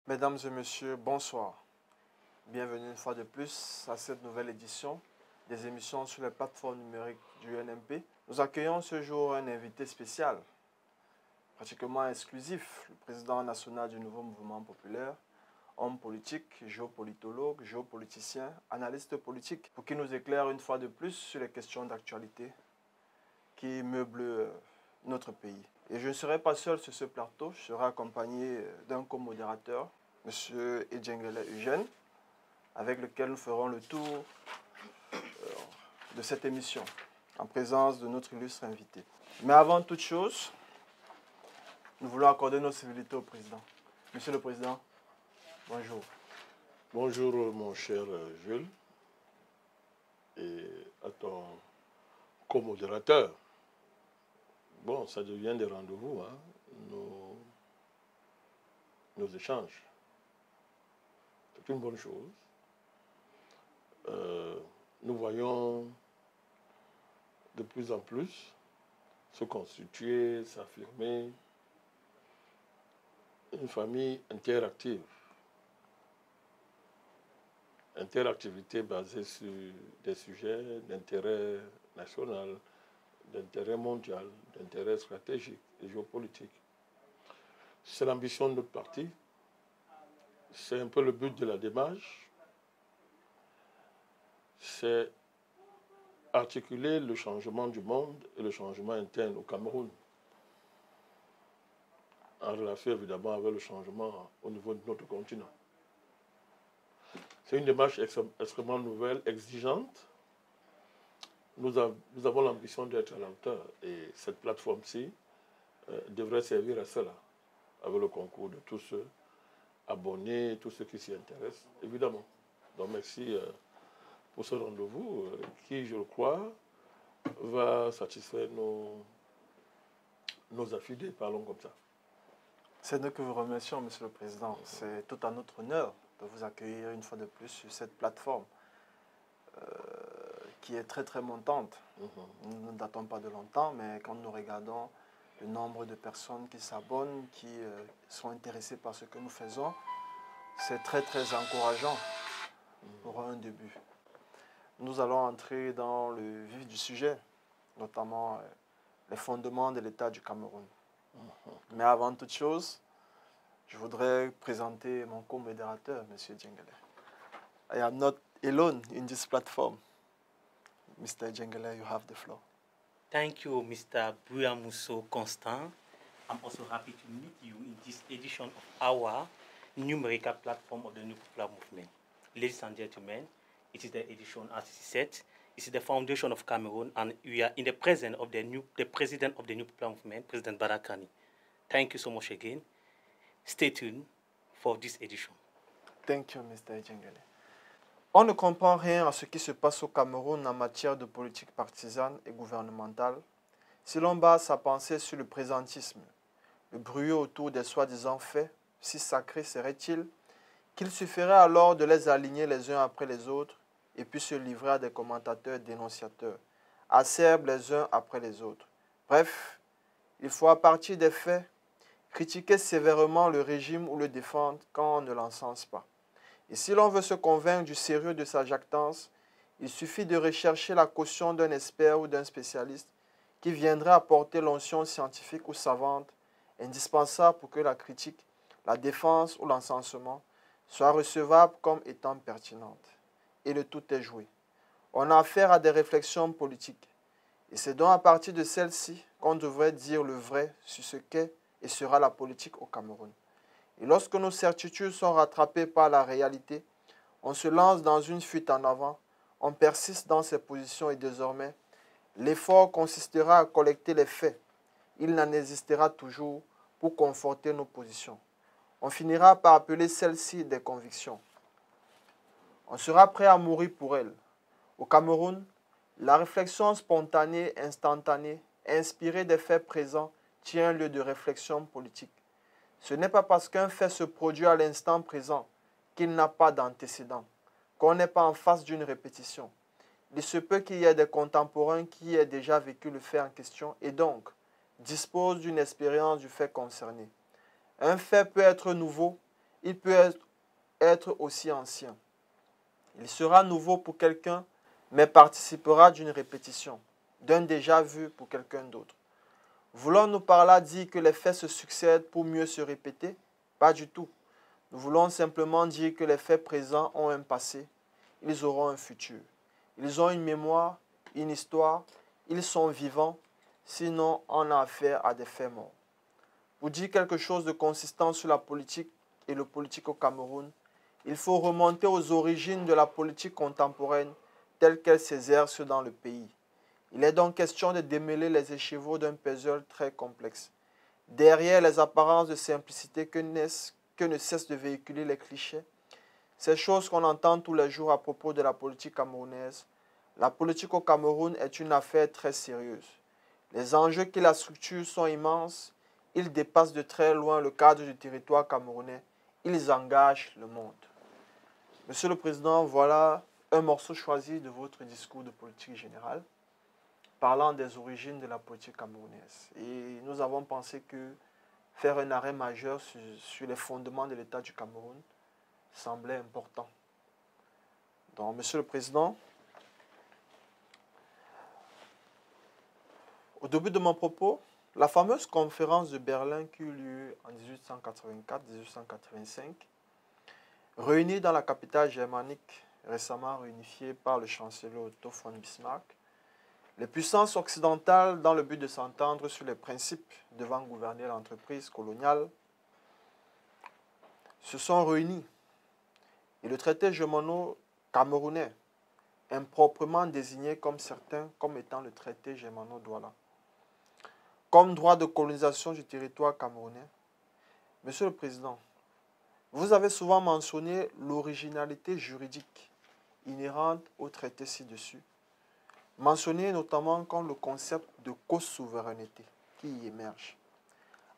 Mesdames et messieurs, bonsoir. Bienvenue une fois de plus à cette nouvelle édition des émissions sur les plateformes numériques du NMP. Nous accueillons ce jour un invité spécial, pratiquement exclusif, le président national du Nouveau Mouvement Populaire, homme politique, géopolitologue, géopoliticien, analyste politique, pour qu'il nous éclaire une fois de plus sur les questions d'actualité qui meublent notre pays. Et je ne serai pas seul sur ce plateau, je serai accompagné d'un co-modérateur, M. Edjengele Eugène, avec lequel nous ferons le tour de cette émission, en présence de notre illustre invité. Mais avant toute chose, nous voulons accorder nos civilités au président. Monsieur le Président, bonjour. Bonjour mon cher Jules et à ton co-modérateur. Bon, ça devient des rendez-vous, hein, nos échanges. C'est une bonne chose. Nous voyons de plus en plus se constituer, s'affirmer une famille interactive. Interactivité basée sur des sujets d'intérêt national, d'intérêt mondial, d'intérêt stratégique et géopolitique. C'est l'ambition de notre parti. C'est un peu le but de la démarche. C'est articuler le changement du monde et le changement interne au Cameroun. En relation évidemment avec le changement au niveau de notre continent. C'est une démarche extrêmement nouvelle, exigeante. Nous avons l'ambition d'être à la hauteur et cette plateforme-ci devrait servir à cela, avec le concours de tous ceux abonnés, tous ceux qui s'y intéressent, évidemment. Donc merci pour ce rendez-vous qui, je le crois, va satisfaire nos affidés, parlons comme ça. C'est nous que vous remercions, Monsieur le Président. C'est tout à notre honneur de vous accueillir une fois de plus sur cette plateforme qui est très très montante. Nous ne datons pas de longtemps, mais quand nous regardons le nombre de personnes qui s'abonnent, qui sont intéressées par ce que nous faisons, c'est très très encourageant pour un début. Nous allons entrer dans le vif du sujet, notamment les fondements de l'État du Cameroun. Mais avant toute chose, je voudrais présenter mon co-modérateur, M. Edjengele. I am not alone in this platform. Mr. Edjengele, you have the floor. Thank you, Mr. Buyamuso Constant. I'm also happy to meet you in this edition of our numerical platform of the New Popular Movement. Ladies and gentlemen, it is the edition, as he said, it is the foundation of Cameroon, and we are in the presence of the president of the New Popular Movement, President Barakani. Thank you so much again. Stay tuned for this edition. Thank you, Mr. Edjengele. On ne comprend rien à ce qui se passe au Cameroun en matière de politique partisane et gouvernementale si l'on base sa pensée sur le présentisme. Le bruit autour des soi-disant faits, si sacrés serait-il, qu'il suffirait alors de les aligner les uns après les autres et puis se livrer à des commentateurs dénonciateurs, acerbes les uns après les autres. Bref, il faut à partir des faits critiquer sévèrement le régime ou le défendre quand on ne l'encense pas. Et si l'on veut se convaincre du sérieux de sa jactance, il suffit de rechercher la caution d'un expert ou d'un spécialiste qui viendrait apporter l'onction scientifique ou savante indispensable pour que la critique, la défense ou l'encensement soient recevables comme étant pertinentes. Et le tout est joué. On a affaire à des réflexions politiques. Et c'est donc à partir de celles-ci qu'on devrait dire le vrai sur ce qu'est et sera la politique au Cameroun. Et lorsque nos certitudes sont rattrapées par la réalité, on se lance dans une fuite en avant, on persiste dans ses positions et désormais, l'effort consistera à collecter les faits. Il n'en existera toujours pour conforter nos positions. On finira par appeler celles-ci des convictions. On sera prêt à mourir pour elles. Au Cameroun, la réflexion spontanée, instantanée, inspirée des faits présents, tient lieu de réflexion politique. Ce n'est pas parce qu'un fait se produit à l'instant présent qu'il n'a pas d'antécédent, qu'on n'est pas en face d'une répétition. Il se peut qu'il y ait des contemporains qui aient déjà vécu le fait en question et donc disposent d'une expérience du fait concerné. Un fait peut être nouveau il peut être aussi ancien. Il sera nouveau pour quelqu'un, mais participera d'une répétition, d'un déjà vu pour quelqu'un d'autre. Voulons-nous par là dire que les faits se succèdent pour mieux se répéter? Pas du tout. Nous voulons simplement dire que les faits présents ont un passé, ils auront un futur. Ils ont une mémoire, une histoire, ils sont vivants, sinon on a affaire à des faits morts. Pour dire quelque chose de consistant sur la politique et le politique au Cameroun, il faut remonter aux origines de la politique contemporaine telle qu'elle s'exerce dans le pays. Il est donc question de démêler les écheveaux d'un puzzle très complexe. Derrière les apparences de simplicité que ne cessent de véhiculer les clichés, ces choses qu'on entend tous les jours à propos de la politique camerounaise, la politique au Cameroun est une affaire très sérieuse. Les enjeux qui la structurent sont immenses, ils dépassent de très loin le cadre du territoire camerounais, ils engagent le monde. Monsieur le Président, voilà un morceau choisi de votre discours de politique générale, parlant des origines de la politique camerounaise. Et nous avons pensé que faire un arrêt majeur sur les fondements de l'État du Cameroun semblait important. Donc, Monsieur le Président, au début de mon propos, la fameuse conférence de Berlin qui eut lieu en 1884-1885, réunie dans la capitale germanique récemment réunifiée par le chancelier Otto von Bismarck, les puissances occidentales, dans le but de s'entendre sur les principes devant gouverner l'entreprise coloniale, se sont réunies. Et le traité germano-camerounais, improprement désigné comme certains comme étant le traité germano-douala, comme droit de colonisation du territoire camerounais. Monsieur le Président, vous avez souvent mentionné l'originalité juridique inhérente au traité ci-dessus, mentionné notamment comme le concept de co-souveraineté qui y émerge.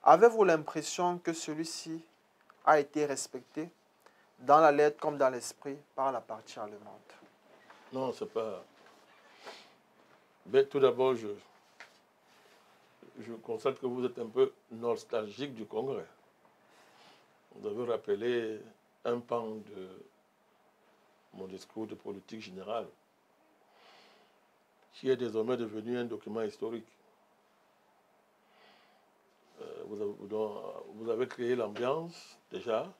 Avez-vous l'impression que celui-ci a été respecté dans la lettre comme dans l'esprit par la partie allemande? Non, c'est pas... Mais tout d'abord, je constate que vous êtes un peu nostalgique du Congrès. Vous avez rappelé un pan de mon discours de politique générale, qui est désormais devenu un document historique. Vous avez créé l'ambiance, déjà,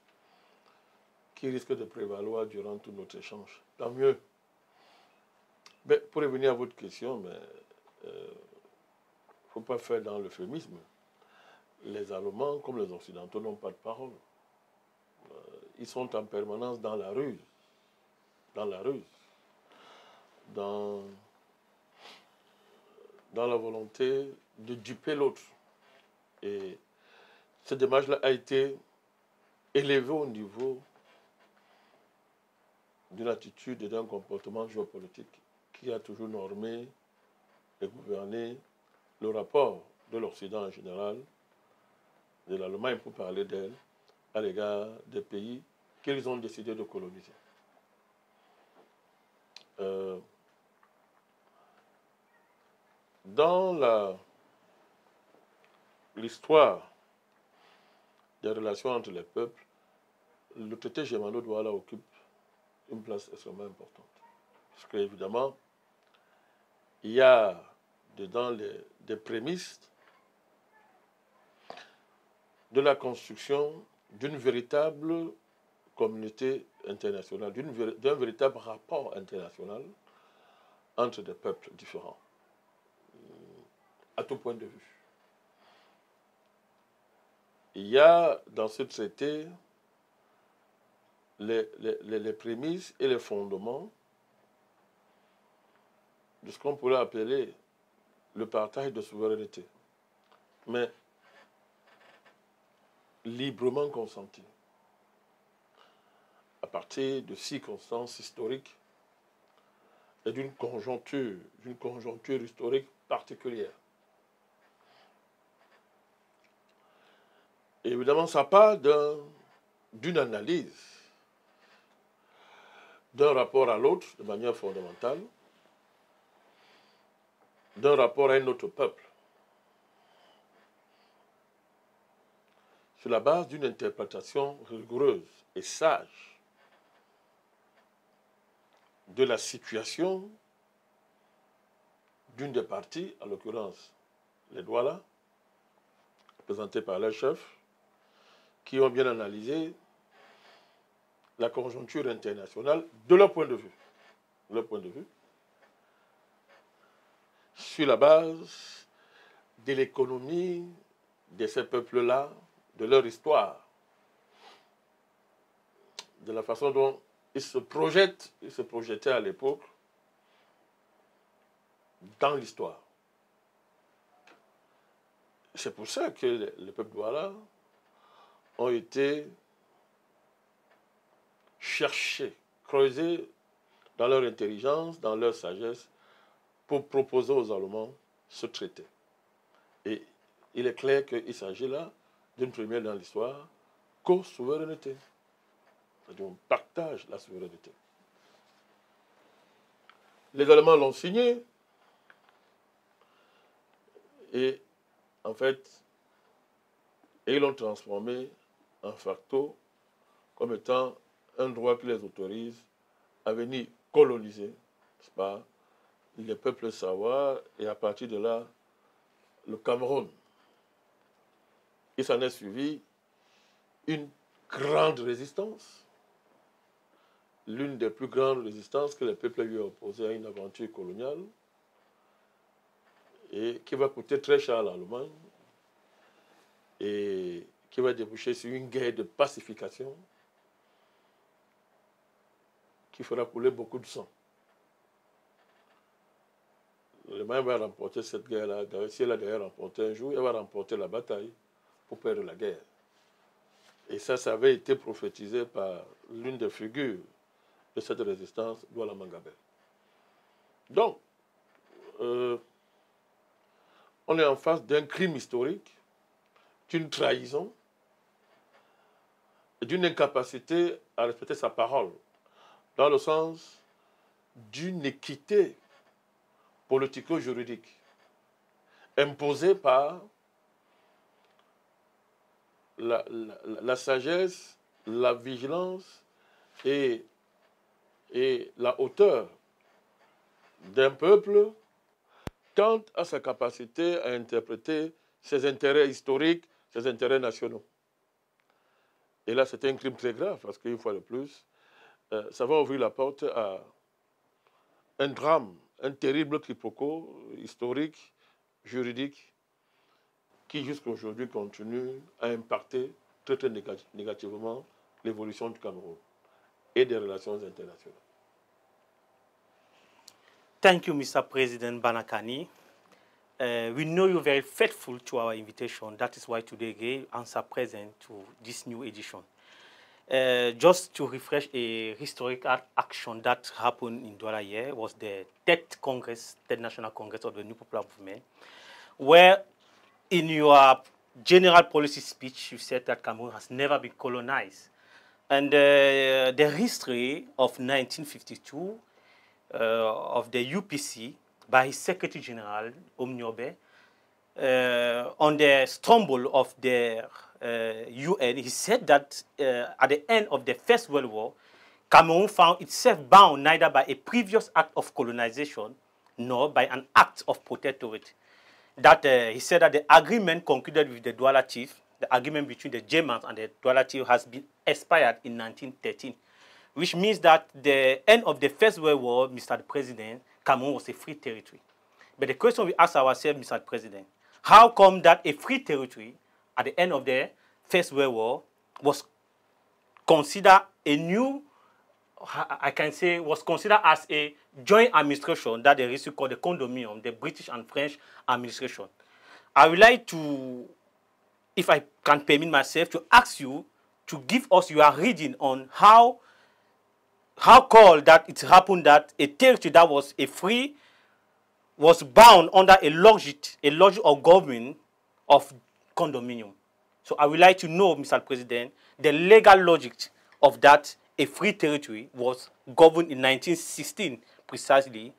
qui risque de prévaloir durant tout notre échange. Tant mieux. Mais pour revenir à votre question, il ne faut pas faire dans l'euphémisme. Les Allemands, comme les Occidentaux, n'ont pas de parole. Ils sont en permanence dans la ruse. Dans la ruse. Dans la volonté de duper l'autre. Et cette démarche-là a été élevée au niveau d'une attitude et d'un comportement géopolitique qui a toujours normé et gouverné le rapport de l'Occident en général, de l'Allemagne pour parler d'elle, à l'égard des pays qu'ils ont décidé de coloniser. Dans l'histoire des relations entre les peuples, le traité germano-douala occupe une place extrêmement importante. Parce qu'évidemment, il y a dedans des prémices de la construction d'une véritable communauté internationale, d'un véritable rapport international entre des peuples différents, à tout point de vue. Il y a dans ce traité les prémices et les fondements de ce qu'on pourrait appeler le partage de souveraineté, mais librement consenti, à partir de circonstances historiques et d'une conjoncture historique particulière. Et évidemment, ça part d'une analyse, d'un rapport à l'autre de manière fondamentale, d'un rapport à un autre peuple, sur la base d'une interprétation rigoureuse et sage de la situation d'une des parties, en l'occurrence les Douala, présentés par leur chef, qui ont bien analysé la conjoncture internationale de leur point de vue. Sur la base de l'économie de ces peuples-là, de leur histoire, de la façon dont ils se projetaient à l'époque dans l'histoire. C'est pour ça que les peuples Douala ont été cherchés, creusés dans leur intelligence, dans leur sagesse, pour proposer aux Allemands ce traité. Et il est clair qu'il s'agit là d'une première dans l'histoire, co-souveraineté. C'est-à-dire on partage la souveraineté. Les Allemands l'ont signé et en fait, ils l'ont transformé en facto comme étant un droit qui les autorise à venir coloniser, n'est-ce pas, les peuples savoirs et à partir de là, le Cameroun. Il s'en est suivi une grande résistance, l'une des plus grandes résistances que les peuples lui ont opposées à une aventure coloniale et qui va coûter très cher à l'Allemagne et qui va déboucher sur une guerre de pacification qui fera couler beaucoup de sang. L'Allemagne va remporter cette guerre-là. Si elle a d'ailleurs remporté un jour, elle va remporter la bataille pour perdre la guerre. Et ça avait été prophétisé par l'une des figures de cette résistance, Douala Mangabel. Donc, on est en face d'un crime historique, d'une trahison, et d'une incapacité à respecter sa parole, dans le sens d'une équité politico-juridique imposée par la sagesse, la vigilance et la hauteur d'un peuple quant à sa capacité à interpréter ses intérêts historiques, ses intérêts nationaux. Et là, c'est un crime très grave, parce qu'une fois de plus, ça va ouvrir la porte à un drame, un terrible quiproquo historique, juridique, qui jusqu'à aujourd'hui continue à impacter très, très négativement l'évolution du Cameroun et des relations internationales. Thank you, Mr. President Banakani. We know you're very faithful to our invitation. That is why today you answer present to this new edition. Just to refresh a historical action that happened in Douala here was the 3rd National Congress of the New Popular Movement, where in your general policy speech you said that Cameroon has never been colonized. And the history of 1952 of the UPC by his Secretary General, Omniobe, on the stumble of the UN, he said that at the end of the First World War, Cameroon found itself bound neither by a previous act of colonization nor by an act of protectorate. That he said that the agreement concluded with the Douala chief, the agreement between the Germans and the Douala chief, has been expired in 1913, which means that the end of the First World War, Mr. President, Cameroon was a free territory. But the question we ask ourselves, Mr. President, how come that a free territory at the end of the First World War was considered a new, I can say, was considered as a joint administration that they used to call the condominium, the British and French administration? I would like to, if I can permit myself, to ask you to give us your reading on how called that it happened that a territory that was a free was bound under a logic of government of condominium. So I would like to know, Mr. President, the legal logic of that a free territory was governed in 1916 precisely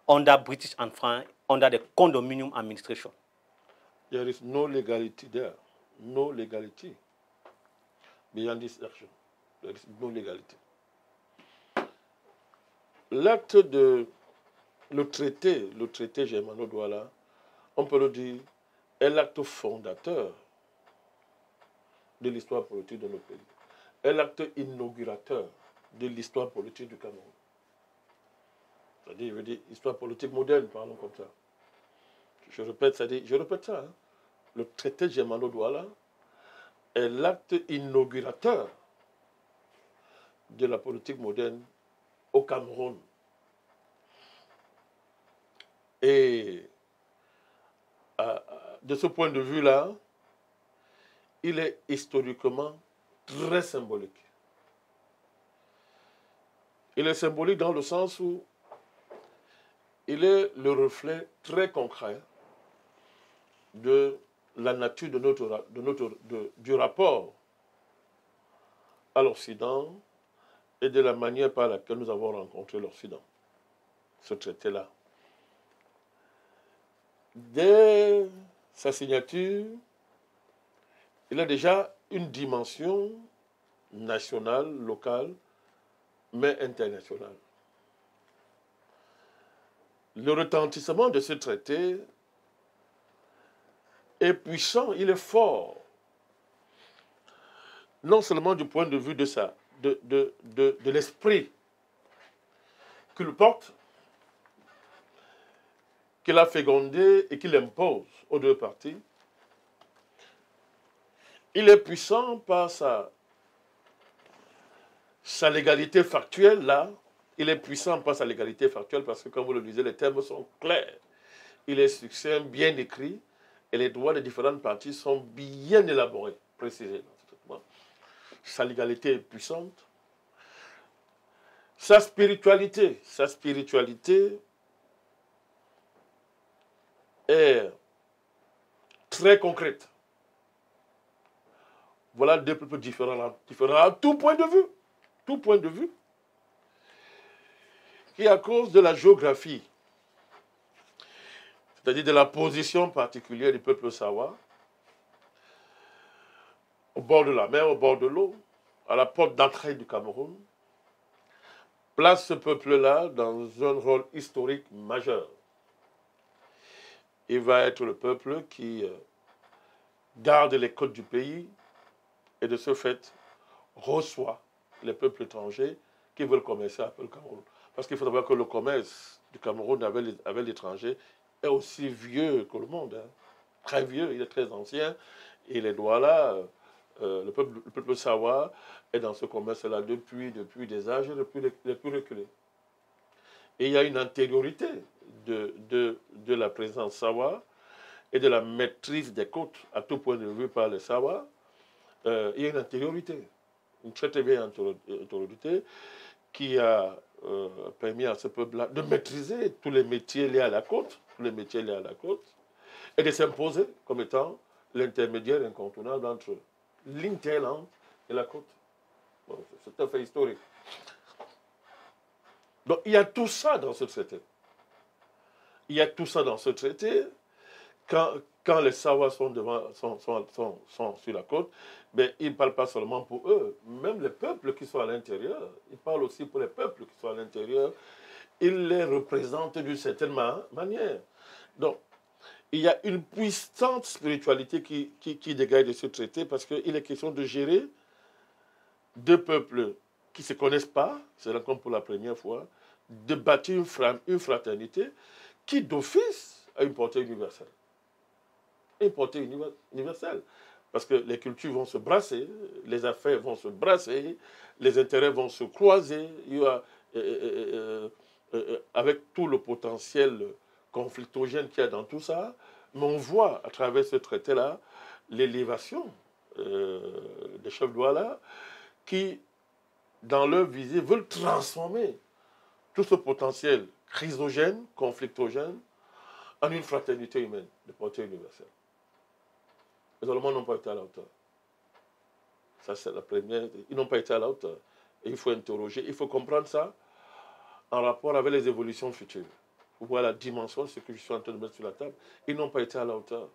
under British and France, under the condominium administration. There is no legality there, no legality beyond this action. non-légalité. L'acte de... Le traité Germano-Douala, on peut le dire, est l'acte fondateur de l'histoire politique de notre pays. Est l'acte inaugurateur de l'histoire politique du Cameroun. C'est-à-dire, je veux dire, histoire politique moderne, parlons comme ça. Je répète ça. Hein. Le traité Germano-Douala est l'acte inaugurateur de la politique moderne au Cameroun. Et de ce point de vue-là, il est historiquement très symbolique. Il est symbolique dans le sens où il est le reflet très concret de la nature du rapport à l'Occident et de la manière par laquelle nous avons rencontré l'Occident, ce traité-là. Dès sa signature, il a déjà une dimension nationale, locale, mais internationale. Le retentissement de ce traité est puissant, il est fort, non seulement du point de vue de l'esprit qu'il porte, qu'il a fécondé et qu'il impose aux deux parties. Il est puissant par sa légalité factuelle, là. Il est puissant par sa légalité factuelle parce que, comme vous le disiez, les termes sont clairs. Il est succinct, bien écrit, et les droits des différentes parties sont bien élaborés, précisés dans ce traitement. Sa légalité est puissante. Sa spiritualité est très concrète. Voilà deux peuples différents à tout point de vue, qui à cause de la géographie, c'est-à-dire de la position particulière du peuple Sawa, au bord de la mer, au bord de l'eau, à la porte d'entrée du Cameroun, place ce peuple-là dans un rôle historique majeur. Il va être le peuple qui garde les côtes du pays et de ce fait reçoit les peuples étrangers qui veulent commercer avec le Cameroun. Parce qu'il faut savoir que le commerce du Cameroun avec l'étranger est aussi vieux que le monde. Hein. Très vieux, il est très ancien. Et les Douala, le peuple Sawa est dans ce commerce-là depuis des âges les plus reculés. Et il y a une antériorité de la présence Sawa et de la maîtrise des côtes à tout point de vue par les Sawa. Il y a une antériorité, une très très vieille antériorité qui a permis à ce peuple-là de maîtriser tous les métiers liés à la côte, et de s'imposer comme étant l'intermédiaire incontournable entre l'hinterland et la côte. Bon, c'est un fait historique. Donc il y a tout ça dans ce traité. Quand les Sawas sont sur la côte, ben, ils ne parlent pas seulement pour eux. Même les peuples qui sont à l'intérieur, ils parlent aussi pour les peuples qui sont à l'intérieur. Ils les représentent d'une certaine manière. Donc, il y a une puissante spiritualité qui dégage de ce traité parce qu'il est question de gérer deux peuples qui ne se connaissent pas, c'est là comme pour la première fois, de bâtir une fraternité qui d'office a une portée universelle. Parce que les cultures vont se brasser, les affaires vont se brasser, les intérêts vont se croiser. Il y a, avec tout le potentiel conflictogène qu'il y a dans tout ça, mais on voit à travers ce traité-là l'élévation des chefs Douala qui, dans leur visée, veulent transformer tout ce potentiel chrysogène, conflictogène, en une fraternité humaine de portée universelle. Les Allemands n'ont pas été à la hauteur. Ça, c'est la première. Ils n'ont pas été à la hauteur. Et il faut interroger, il faut comprendre ça en rapport avec les évolutions futures. Vous voyez la dimension de ce que je suis en train de mettre sur la table. Ils n'ont pas été à la hauteur.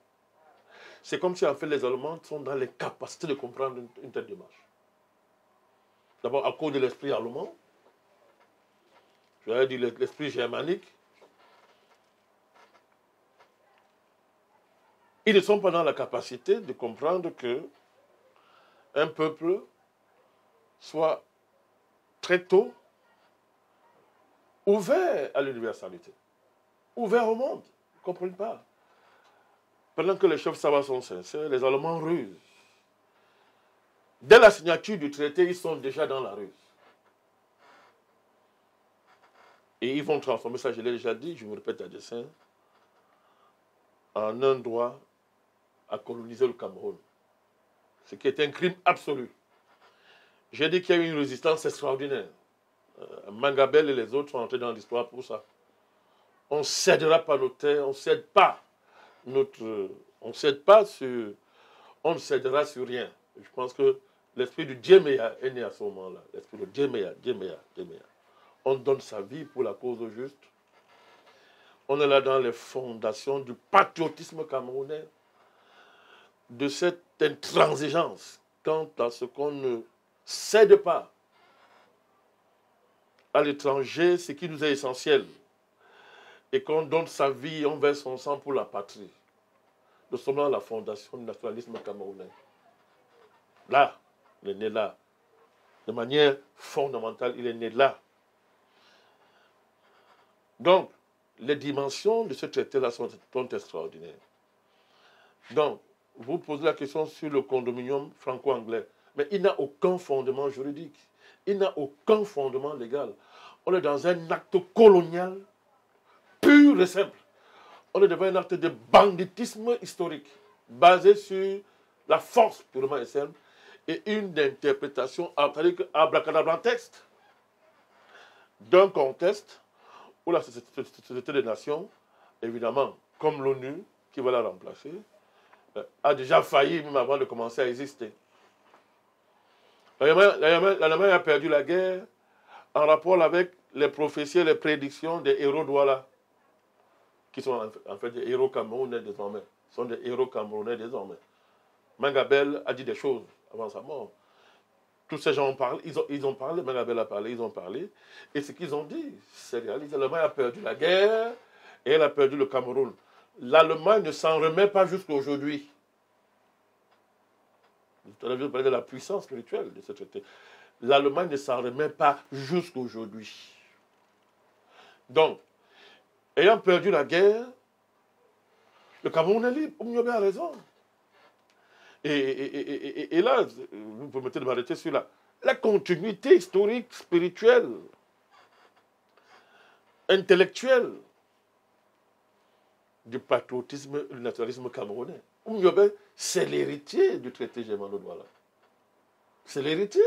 C'est comme si, en fait, les Allemands sont dans les capacités de comprendre une telle démarche. D'abord à cause de l'esprit allemand, j'aurais dit l'esprit germanique. Ils ne sont pas dans la capacité de comprendre que un peuple soit très tôt ouvert à l'universalité, ouvert au monde. Ils ne comprennent pas. Pendant que les chefs savants sont sincères, les Allemands rusent. Dès la signature du traité, ils sont déjà dans la ruse. Et ils vont transformer ça, je l'ai déjà dit, je vous répète à dessein, en un droit à coloniser le Cameroun. Ce qui est un crime absolu. J'ai dit qu'il y a eu une résistance extraordinaire. Mangabel et les autres sont entrés dans l'histoire pour ça. On ne cédera pas nos terres, on ne cède pas on ne cédera sur rien. Je pense que l'esprit du Djemeya est né à ce moment-là. L'esprit de Djemeya. On donne sa vie pour la cause juste. On est là dans les fondations du patriotisme camerounais, de cette intransigeance quant à ce qu'on ne cède pas à l'étranger, ce qui nous est essentiel, et qu'on donne sa vie, on verse son sang pour la patrie. Nous sommes dans la fondation du nationalisme camerounais. Là, il est né là. De manière fondamentale, il est né là. Donc, les dimensions de ce traité-là sont extraordinaires. Donc, vous posez la question sur le condominium franco-anglais, mais il n'a aucun fondement juridique. Il n'a aucun fondement légal. On est dans un acte colonial pur et simple. On est devant un acte de banditisme historique, basé sur la force purement et simple, et une interprétation abracadabrantesque d'un contexte où la Société des Nations, évidemment, comme l'ONU, qui va la remplacer, a déjà failli même avant de commencer à exister. L'Allemagne a perdu la guerre en rapport avec les prophéties et les prédictions des héros Douala, qui sont en fait des héros camerounais désormais. Ce sont des héros camerounais désormais. Mangabel a dit des choses avant sa mort. Tous ces gens ont parlé, ils ont parlé, Mangabel a parlé, ils ont parlé. Et ce qu'ils ont dit, c'est réaliste. L'Allemagne a perdu la guerre et elle a perdu le Cameroun. L'Allemagne ne s'en remet pas jusqu'à aujourd'hui. Tout à l'heure, je parlais de la puissance spirituelle de ce traité. L'Allemagne ne s'en remet pas jusqu'à aujourd'hui. Donc, ayant perdu la guerre, le Cameroun est libre. Oumyobé a raison. Et là, vous me permettez de m'arrêter sur la continuité historique, spirituelle, intellectuelle du patriotisme et du nationalisme camerounais. Oumyobé, c'est l'héritier du traité germano-douala. C'est l'héritier.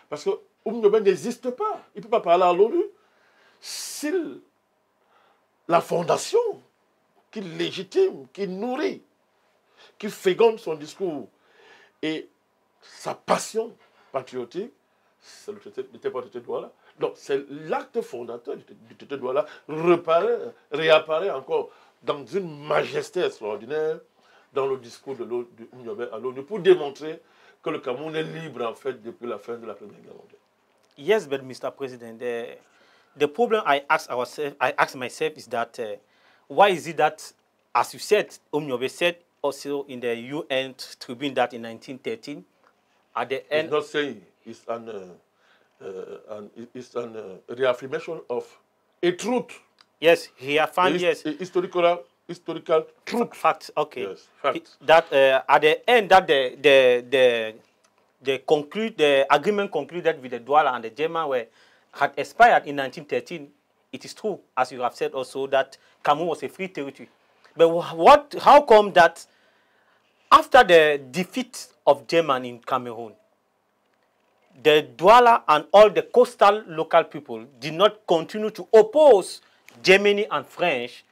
Parce que Oumyobé n'existe pas. Il ne peut pas parler à l'ONU s'il la fondation qui légitime, qui nourrit, qui féconde son discours et sa passion patriotique, c'est le traité de Douala. Donc c'est l'acte fondateur du traité de Douala réapparaît encore dans une majesté extraordinaire dans le discours de Oumyobé à l'ONU pour démontrer que le Cameroun est libre en fait depuis la fin de la Première Guerre mondiale. Yes, but Mr. President, the problem I ask myself is that why is it that, as you said, Oumyobé said also in the UN Tribune that in 1913, at the end... It's not saying, it's an reaffirmation of a truth. Yes, he affirmed, yes. Historical truth. Fact, okay. Yes, fact. That at the end, that the agreement concluded with the Douala and the German had expired in 1913. It is true, as you have said also, that Cameroon was a free territory. But how come that after the defeat of German in Cameroon, the Douala and all the coastal local people did not continue to oppose Germany and French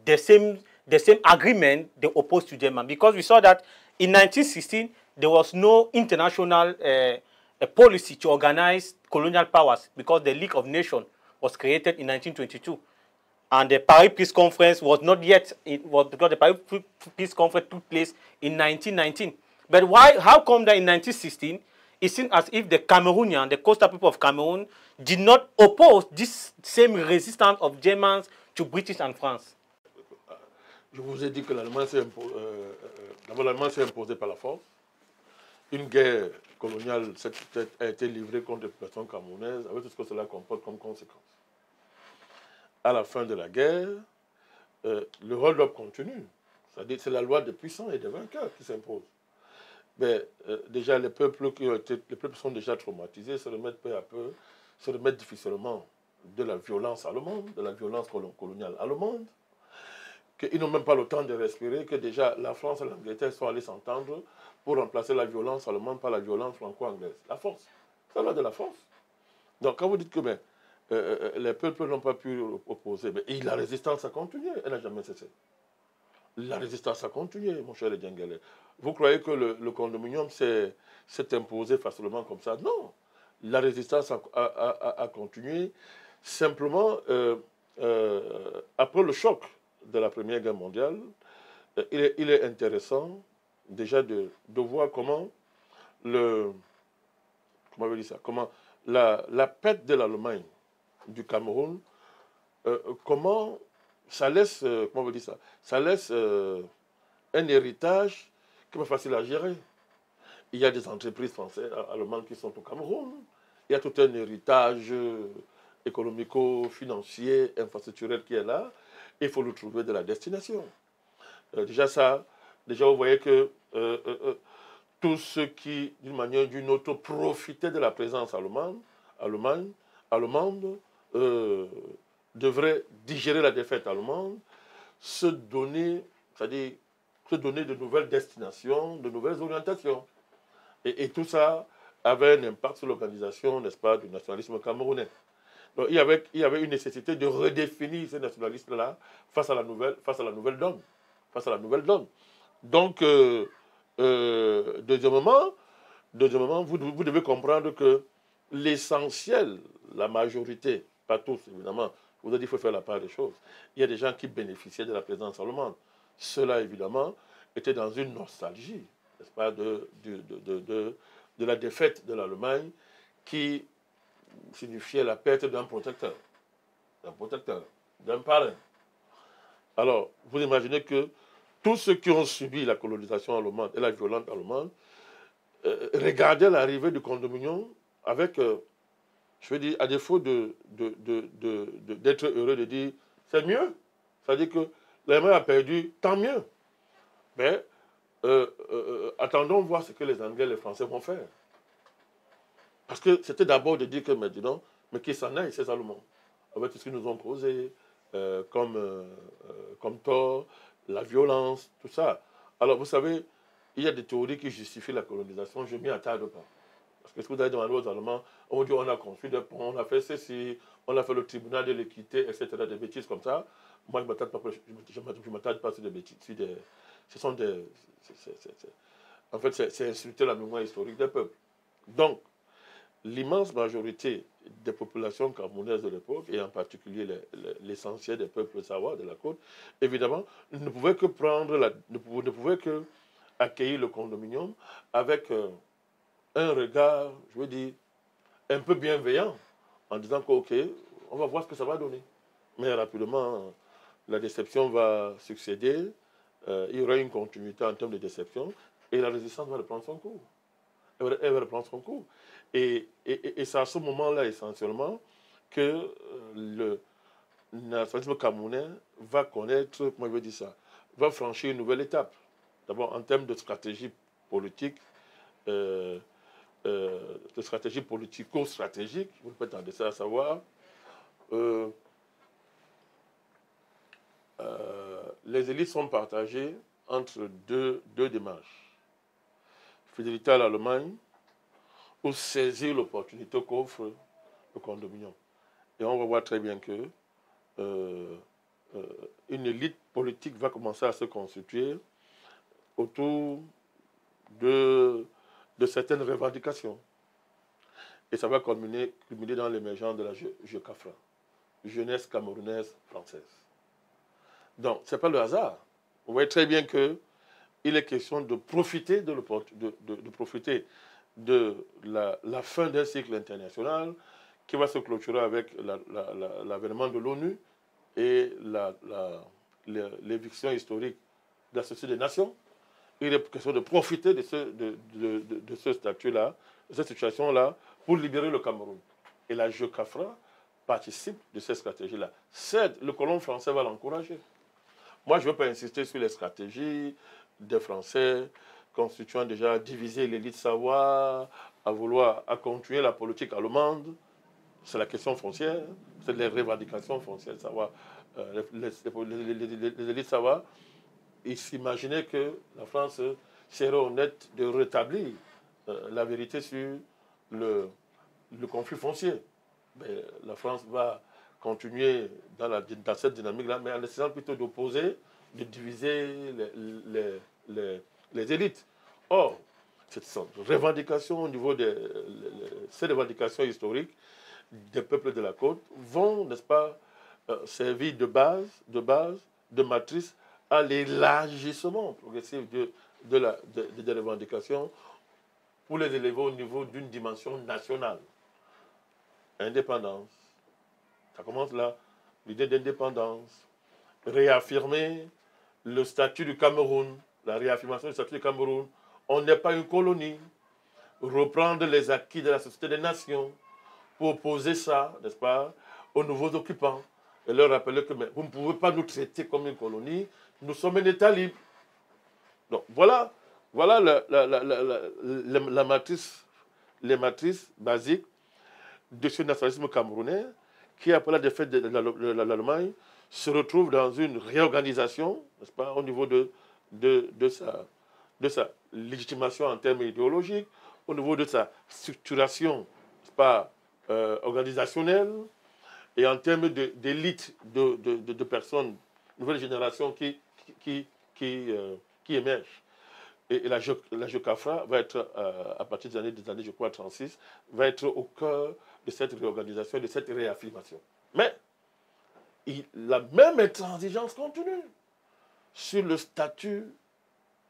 the same agreement they opposed to German? Because we saw that in 1916 there was no international policy to organize colonial powers because the League of Nations was created in 1922. And the Paris Peace Conference was not yet, because the Paris Peace Conference took place in 1919. But how come that in 1916, it seems as if the Cameroonian, the coastal people of Cameroon, did not oppose this same resistance of Germans to British and France. Je vous ai dit que l'Allemagne s'est imposée par la force. Une guerre coloniale a été livrée contre les populations camerounaises avec tout ce que cela comporte comme conséquence. À la fin de la guerre, le hold-up continue. C'est-à-dire que c'est la loi des puissants et des vainqueurs qui s'impose. Mais déjà, les peuples sont déjà traumatisés, se remettent peu à peu, se remettent difficilement de la violence allemande, de la violence coloniale allemande, qu'ils n'ont même pas le temps de respirer, que déjà la France et l'Angleterre sont allés s'entendre pour remplacer la violence allemande par la violence franco-anglaise. La force. Ça va de la force. Donc quand vous dites que les peuples n'ont pas pu opposer, et la résistance a continué, elle n'a jamais cessé. La résistance a continué, mon cher Djengele. Vous croyez que le condominium s'est imposé facilement comme ça? Non. La résistance a continué. Simplement, après le choc de la Première Guerre mondiale, il est intéressant déjà de voir comment comment la perte de l'Allemagne du Cameroun, comment ça laisse, ça laisse un héritage qui n'est pas facile à gérer. Il y a des entreprises françaises, allemandes qui sont au Cameroun. Il y a tout un héritage économico-financier, infrastructurel qui est là. Il faut le trouver de la destination. Déjà vous voyez que tous ceux qui, d'une manière ou d'une autre, profitaient de la présence allemande, devraient digérer la défaite allemande, se donner de nouvelles destinations, de nouvelles orientations. Et tout ça avait un impact sur l'organisation, n'est-ce pas, du nationalisme camerounais. Donc il y avait une nécessité de redéfinir ces nationalistes-là face à la nouvelle donne. Donc, deuxièmement, vous devez comprendre que l'essentiel, la majorité, pas tous évidemment, vous avez dit qu'il faut faire la part des choses. Il y a des gens qui bénéficiaient de la présence allemande. Cela, évidemment, était dans une nostalgie, n'est-ce pas, de la défaite de l'Allemagne qui signifiait la perte d'un protecteur, d'un parrain. Alors, vous imaginez que tous ceux qui ont subi la colonisation allemande et la violence allemande regardaient l'arrivée du condominium avec, je veux dire, à défaut d'être heureux de dire c'est mieux. C'est-à-dire que l'Allemagne a perdu, tant mieux. Mais attendons voir ce que les Anglais et les Français vont faire. Parce que c'était d'abord de dire que maintenant, mais qu'ils s'en aillent, ces Allemands, avec tout ce qu'ils nous ont causé, comme tort, la violence, tout ça. Alors, vous savez, il y a des théories qui justifient la colonisation, je ne m'y attarde pas. Parce que ce que vous avez demandé aux Allemands, on dit on a construit des ponts, on a fait ceci, on a fait le tribunal de l'équité, etc., des bêtises comme ça. Moi, je ne m'attarde pas sur des bêtises. Ce sont des... En fait, c'est insulter la mémoire historique des peuples. Donc, l'immense majorité des populations camerounaises de l'époque, et en particulier l'essentiel des peuples sawa de la côte, évidemment, ne pouvaient que accueillir le condominium avec un regard, je veux dire, un peu bienveillant, en disant que, ok, on va voir ce que ça va donner. Mais rapidement, la déception va succéder, il y aura une continuité en termes de déception, et la résistance va reprendre son cours. Elle va reprendre son cours. Et c'est à ce moment-là, essentiellement, que le nationalisme camerounais va connaître, comment je veux dire ça, va franchir une nouvelle étape. D'abord, en termes de stratégie politique, de stratégie politico-stratégique, vous pouvez tenter ça à savoir, les élites sont partagées entre deux démarches. Fidélité à l'Allemagne, ou saisir l'opportunité qu'offre le condominium. Et on va voir très bien que une élite politique va commencer à se constituer autour de certaines revendications. Et ça va culminer dans l'émergence de la JECAFRA, Jeunesse camerounaise française. Donc, ce n'est pas le hasard. Vous voyez très bien qu'il est question de profiter de la fin d'un cycle international qui va se clôturer avec l'avènement de l'ONU et l'éviction historique de la Société des Nations. Il est question de profiter de ce statut-là, de cette situation-là, pour libérer le Cameroun. Et la JECAFRA participe de cette stratégie-là. Certes, le colon français va l'encourager. Moi, je ne veux pas insister sur les stratégies des Français constituant déjà diviser l'élite savoir, à continuer la politique allemande. C'est la question foncière, c'est les revendications foncières, savoir, les élites savoir. Ils s'imaginaient que la France serait honnête de rétablir la vérité sur le conflit foncier. Mais la France va continuer dans cette dynamique-là, mais en essayant plutôt d'opposer, de diviser les élites. Or, cette revendication au niveau ces revendications historiques des peuples de la côte vont, n'est-ce pas, servir de base, de matrice à l'élargissement progressif des revendications pour les élever au niveau d'une dimension nationale. Indépendance. Ça commence là, l'idée d'indépendance. Réaffirmer le statut du Cameroun, la réaffirmation du statut du Cameroun. On n'est pas une colonie. Reprendre les acquis de la Société des Nations pour opposer ça, n'est-ce pas, aux nouveaux occupants. Et leur rappeler que mais, vous ne pouvez pas nous traiter comme une colonie, nous sommes un État libre. Donc voilà la matrice, les matrices basiques de ce nationalisme camerounais qui, après la défaite de l'Allemagne, se retrouve dans une réorganisation, n'est-ce pas, au niveau de sa légitimation en termes idéologiques, au niveau de sa structuration, n'est-ce pas, organisationnelle, et en termes d'élite de personnes, nouvelle génération qui émergent. Et la JECAFRA va être, à partir des années, je crois, 36, va être au cœur de cette réorganisation, de cette réaffirmation. Mais la même intransigeance continue sur le statut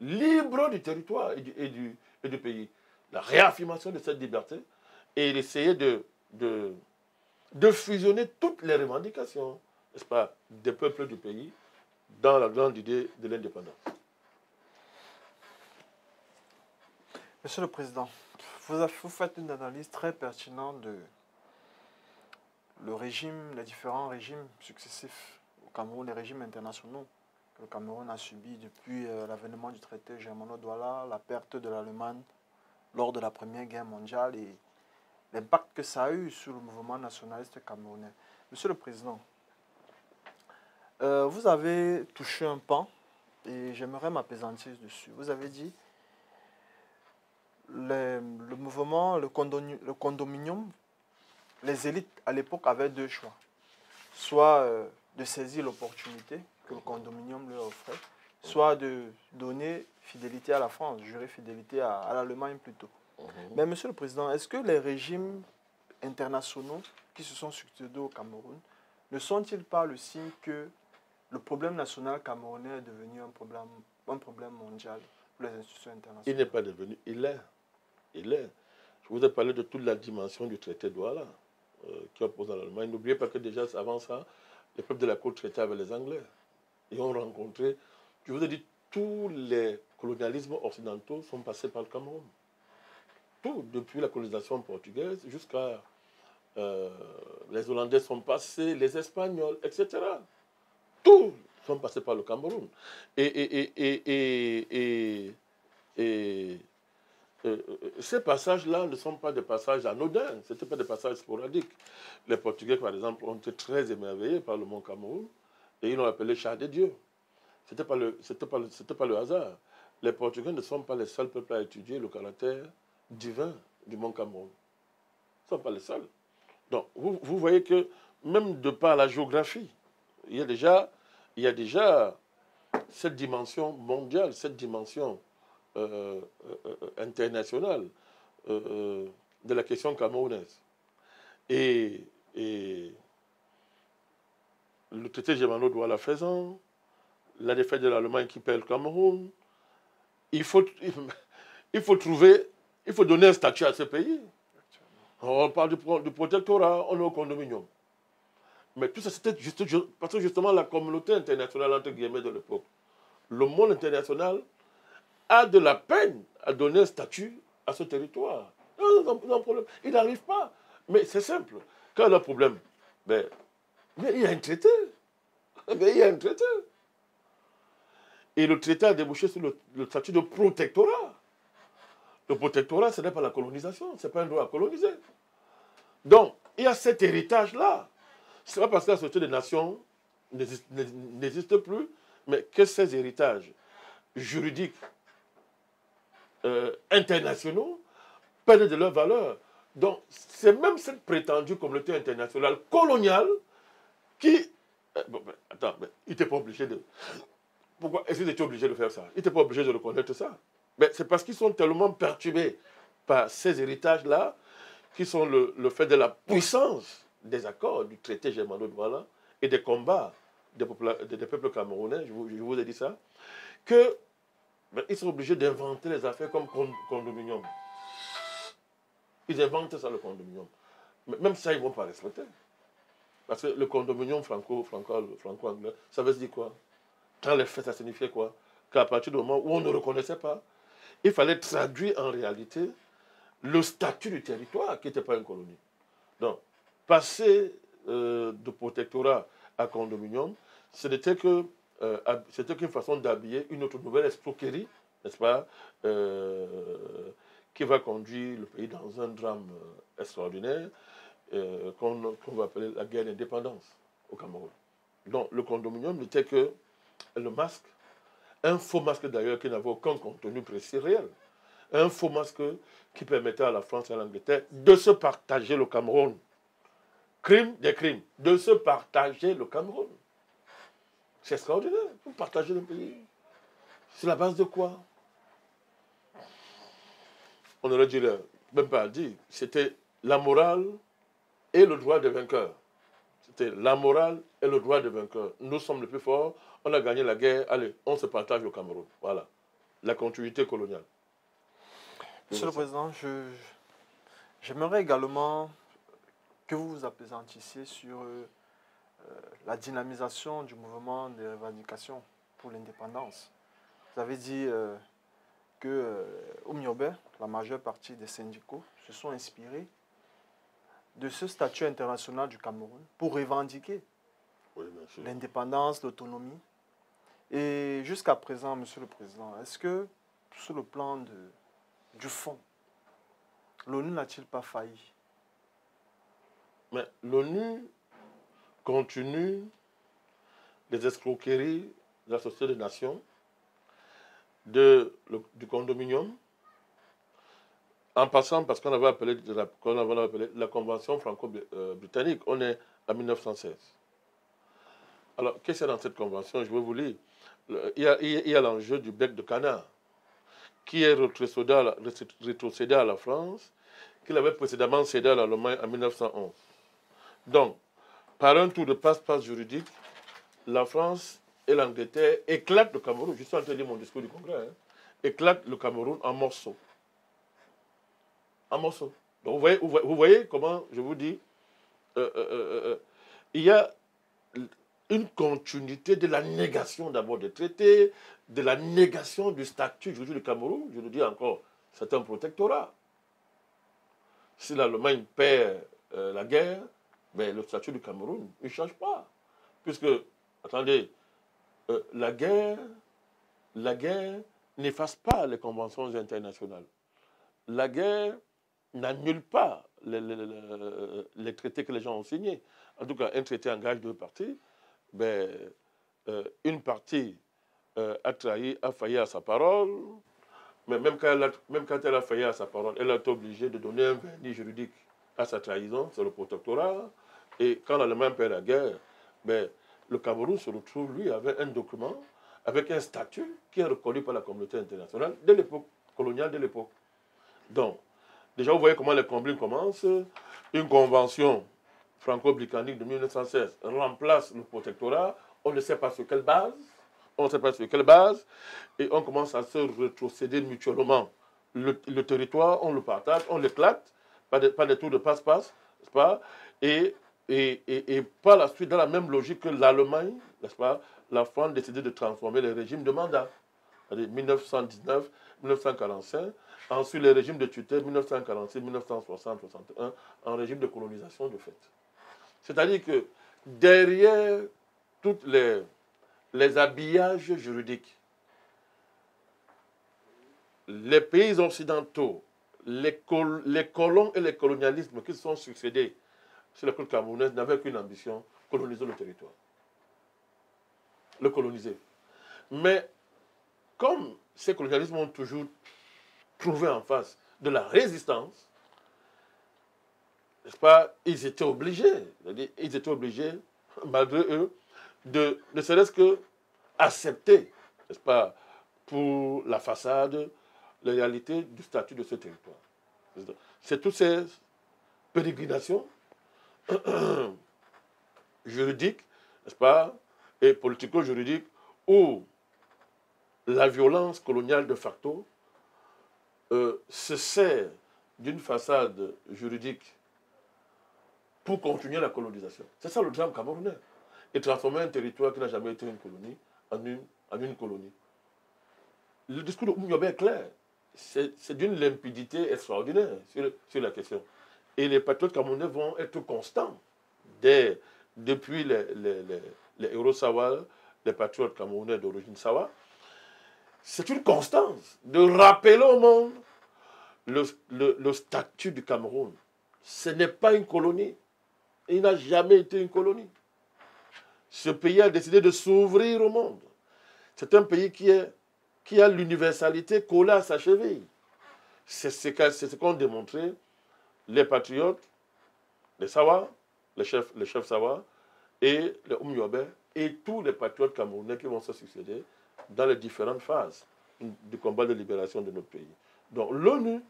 libre du territoire et du pays. La réaffirmation de cette liberté et essayer de fusionner toutes les revendications, n'est-ce pas, des peuples du pays dans la grande idée de l'indépendance. Monsieur le Président, vous faites une analyse très pertinente de les différents régimes successifs au Cameroun, les régimes internationaux que le Cameroun a subis depuis l'avènement du traité Germano-Douala, la perte de l'Allemagne lors de la Première Guerre mondiale et l'impact que ça a eu sur le mouvement nationaliste camerounais. Monsieur le Président, vous avez touché un pan et j'aimerais m'apaisantir dessus. Vous avez dit le mouvement, le condominium, les élites à l'époque avaient deux choix. Soit de saisir l'opportunité que le condominium leur offrait, soit de donner fidélité à la France, jurer fidélité à l'Allemagne plutôt. Mais Monsieur le Président, est-ce que les régimes internationaux qui se sont succédés au Cameroun ne sont-ils pas le signe que le problème national camerounais est devenu un problème mondial pour les institutions internationales? Il n'est pas devenu, il est. Je vous ai parlé de toute la dimension du traité de Douala qui oppose à l'Allemagne. N'oubliez pas que déjà avant ça, les peuples de la côte traitaient avec les Anglais. Ils ont rencontré, je vous ai dit, tous les colonialismes occidentaux sont passés par le Cameroun. Tout, depuis la colonisation portugaise jusqu'à les Hollandais sont passés, les Espagnols, etc. Tous sont passés par le Cameroun. Ces passages-là ne sont pas des passages anodins, ce n'étaient pas des passages sporadiques. Les Portugais, par exemple, ont été très émerveillés par le mont Cameroun et ils l'ont appelé Char de Dieu. Ce n'était pas le hasard. Les Portugais ne sont pas les seuls peuples à étudier le caractère divin du mont Cameroun. Ils ne sont pas les seuls. Donc, vous voyez que même de par la géographie, il y a déjà cette dimension mondiale, cette dimension internationale de la question camerounaise. Et le traité Germano-Douala faisant, la défaite de l'Allemagne qui perd le Cameroun, il faut trouver Il faut donner un statut à ce pays. On parle du protectorat, on est au condominium. Mais tout ça, c'était juste, parce que justement, la communauté internationale, entre guillemets, de l'époque, le monde international a de la peine à donner un statut à ce territoire. Il n'arrive pas. Mais c'est simple. Quand il y a un problème, mais il y a un traité. Mais il y a un traité. Et le traité a débouché sur le statut de protectorat. Le protectorat, ce n'est pas la colonisation, ce n'est pas un droit à coloniser. Donc, il y a cet héritage-là. Ce n'est pas parce que la Société des Nations n'existe plus, mais que ces héritages juridiques internationaux perdent de leur valeur. Donc, c'est même cette prétendue communauté internationale coloniale qui... attends, mais il n'était pas obligé de... Pourquoi est-ce qu'ils étaient obligés de faire ça? Ils n'étaient pas obligés de reconnaître ça. Mais c'est parce qu'ils sont tellement perturbés par ces héritages-là qui sont le fait de la puissance des accords du traité germano-douala et des combats des peuples camerounais, je vous ai dit ça, qu'ils sont obligés d'inventer les affaires comme condominium. Ils inventent ça, le condominium. Mais même ça, ils ne vont pas respecter. Parce que le condominium franco-anglais, ça veut dire quoi? Dans les faits, ça signifiait quoi? Qu'à partir du moment où on ne reconnaissait pas, il fallait traduire en réalité le statut du territoire qui n'était pas une colonie. Donc, passer de protectorat à condominium, ce n'était qu'une façon d'habiller une autre nouvelle escroquerie, n'est-ce pas, qui va conduire le pays dans un drame extraordinaire qu'on va appeler la guerre d'indépendance au Cameroun. Donc, le condominium n'était que le masque, un faux masque d'ailleurs qui n'avait aucun contenu précis réel. Un faux masque qui permettait à la France et à l'Angleterre de se partager le Cameroun. Crime des crimes, de se partager le Cameroun. C'est extraordinaire, pour partager le pays. Sur la base de quoi? On aurait dit, même pas dit, c'était la morale et le droit des vainqueurs. C'était la morale et le droit des vainqueurs. Nous sommes les plus forts, on a gagné la guerre, allez, on se partage le Cameroun. Voilà, la continuité coloniale. Monsieur le Président, j'aimerais également que vous vous apaisantissiez sur la dynamisation du mouvement de revendication pour l'indépendance. Vous avez dit qu'au Myobe, la majeure partie des syndicats se sont inspirés de ce statut international du Cameroun pour revendiquer l'indépendance, l'autonomie. Et jusqu'à présent, Monsieur le Président, est-ce que sur le plan du fond, l'ONU n'a-t-il pas failli? Mais l'ONU continue les escroqueries de la Société des Nations, du condominium, en passant parce qu'on avait appelé la Convention franco-britannique. On est en 1916. Alors, qu'est-ce qu'il y a dans cette convention? Je vais vous lire. Il y a l'enjeu du bec de canard, qui est rétrocédé à la France, qu'il avait précédemment cédé à l'Allemagne en 1911. Donc, par un tour de passe-passe juridique, la France et l'Angleterre éclatent le Cameroun. Je suis en train de dire mon discours du Congrès. Hein, éclatent le Cameroun en morceaux. En morceaux. Donc, vous voyez comment, je vous dis, il y a une continuité de la négation d'abord des traités, de la négation du statut juridique du Cameroun. Je le dis encore, c'est un protectorat. Si l'Allemagne perd la guerre, mais le statut du Cameroun ne change pas. Puisque, attendez, la guerre n'efface pas les conventions internationales. La guerre n'annule pas les traités que les gens ont signés. En tout cas, un traité engage deux parties. Ben, une partie a failli à sa parole, mais même quand elle a failli à sa parole, elle a été obligée de donner un vernis juridique à sa trahison, c'est le protectorat. Et quand l'Allemagne perd la guerre, ben, le Cameroun se retrouve, lui, avec un document, avec un statut qui est reconnu par la communauté internationale dès l'époque coloniale, de l'époque. Donc, déjà, vous voyez comment les combines commencent. Une convention franco-britannique de 1916 remplace le protectorat. On ne sait pas sur quelle base. On ne sait pas sur quelle base. Et on commence à se rétrocéder mutuellement le territoire, on le partage, on l'éclate, pas des tours de passe-passe, n'est-ce pas? Et par la suite, dans la même logique que l'Allemagne, n'est-ce pas, la France a décidé de transformer les régimes de mandat. C'est-à-dire 1919, 1945, ensuite les régimes de tutelle 1946, 1960, 61, en régime de colonisation de fait. C'est-à-dire que derrière tous les habillages juridiques, les pays occidentaux, les colons et les colonialismes qui se sont succédés sur la côte camerounaise n'avaient qu'une ambition, coloniser le territoire. Le coloniser. Mais comme ces colonialismes ont toujours trouvé en face de la résistance, n'est-ce pas, ils étaient obligés, malgré eux, de ne serait-ce que accepter, n'est-ce pas, pour la façade, la réalité du statut de ce territoire. C'est toutes ces pérégrinations juridiques, n'est-ce pas, et politico-juridiques, où la violence coloniale de facto se sert d'une façade juridique pour continuer la colonisation. C'est ça le drame camerounais. Et transformer un territoire qui n'a jamais été une colonie en une colonie. Le discours de Oumyobé est clair. C'est d'une limpidité extraordinaire sur la question. Et les patriotes camerounais vont être constants. Depuis les héros Sawa, les patriotes camerounais d'origine Sawa, c'est une constance de rappeler au monde le statut du Cameroun. Ce n'est pas une colonie. Il n'a jamais été une colonie. Ce pays a décidé de s'ouvrir au monde. C'est un pays qui a l'universalité collée à sa cheville. C'est ce qu'ont démontré les patriotes, les Sawa, les chefs Sawa, et les Oumyobé, et tous les patriotes camerounais qui vont se succéder dans les différentes phases du combat de libération de notre pays. Donc l'ONU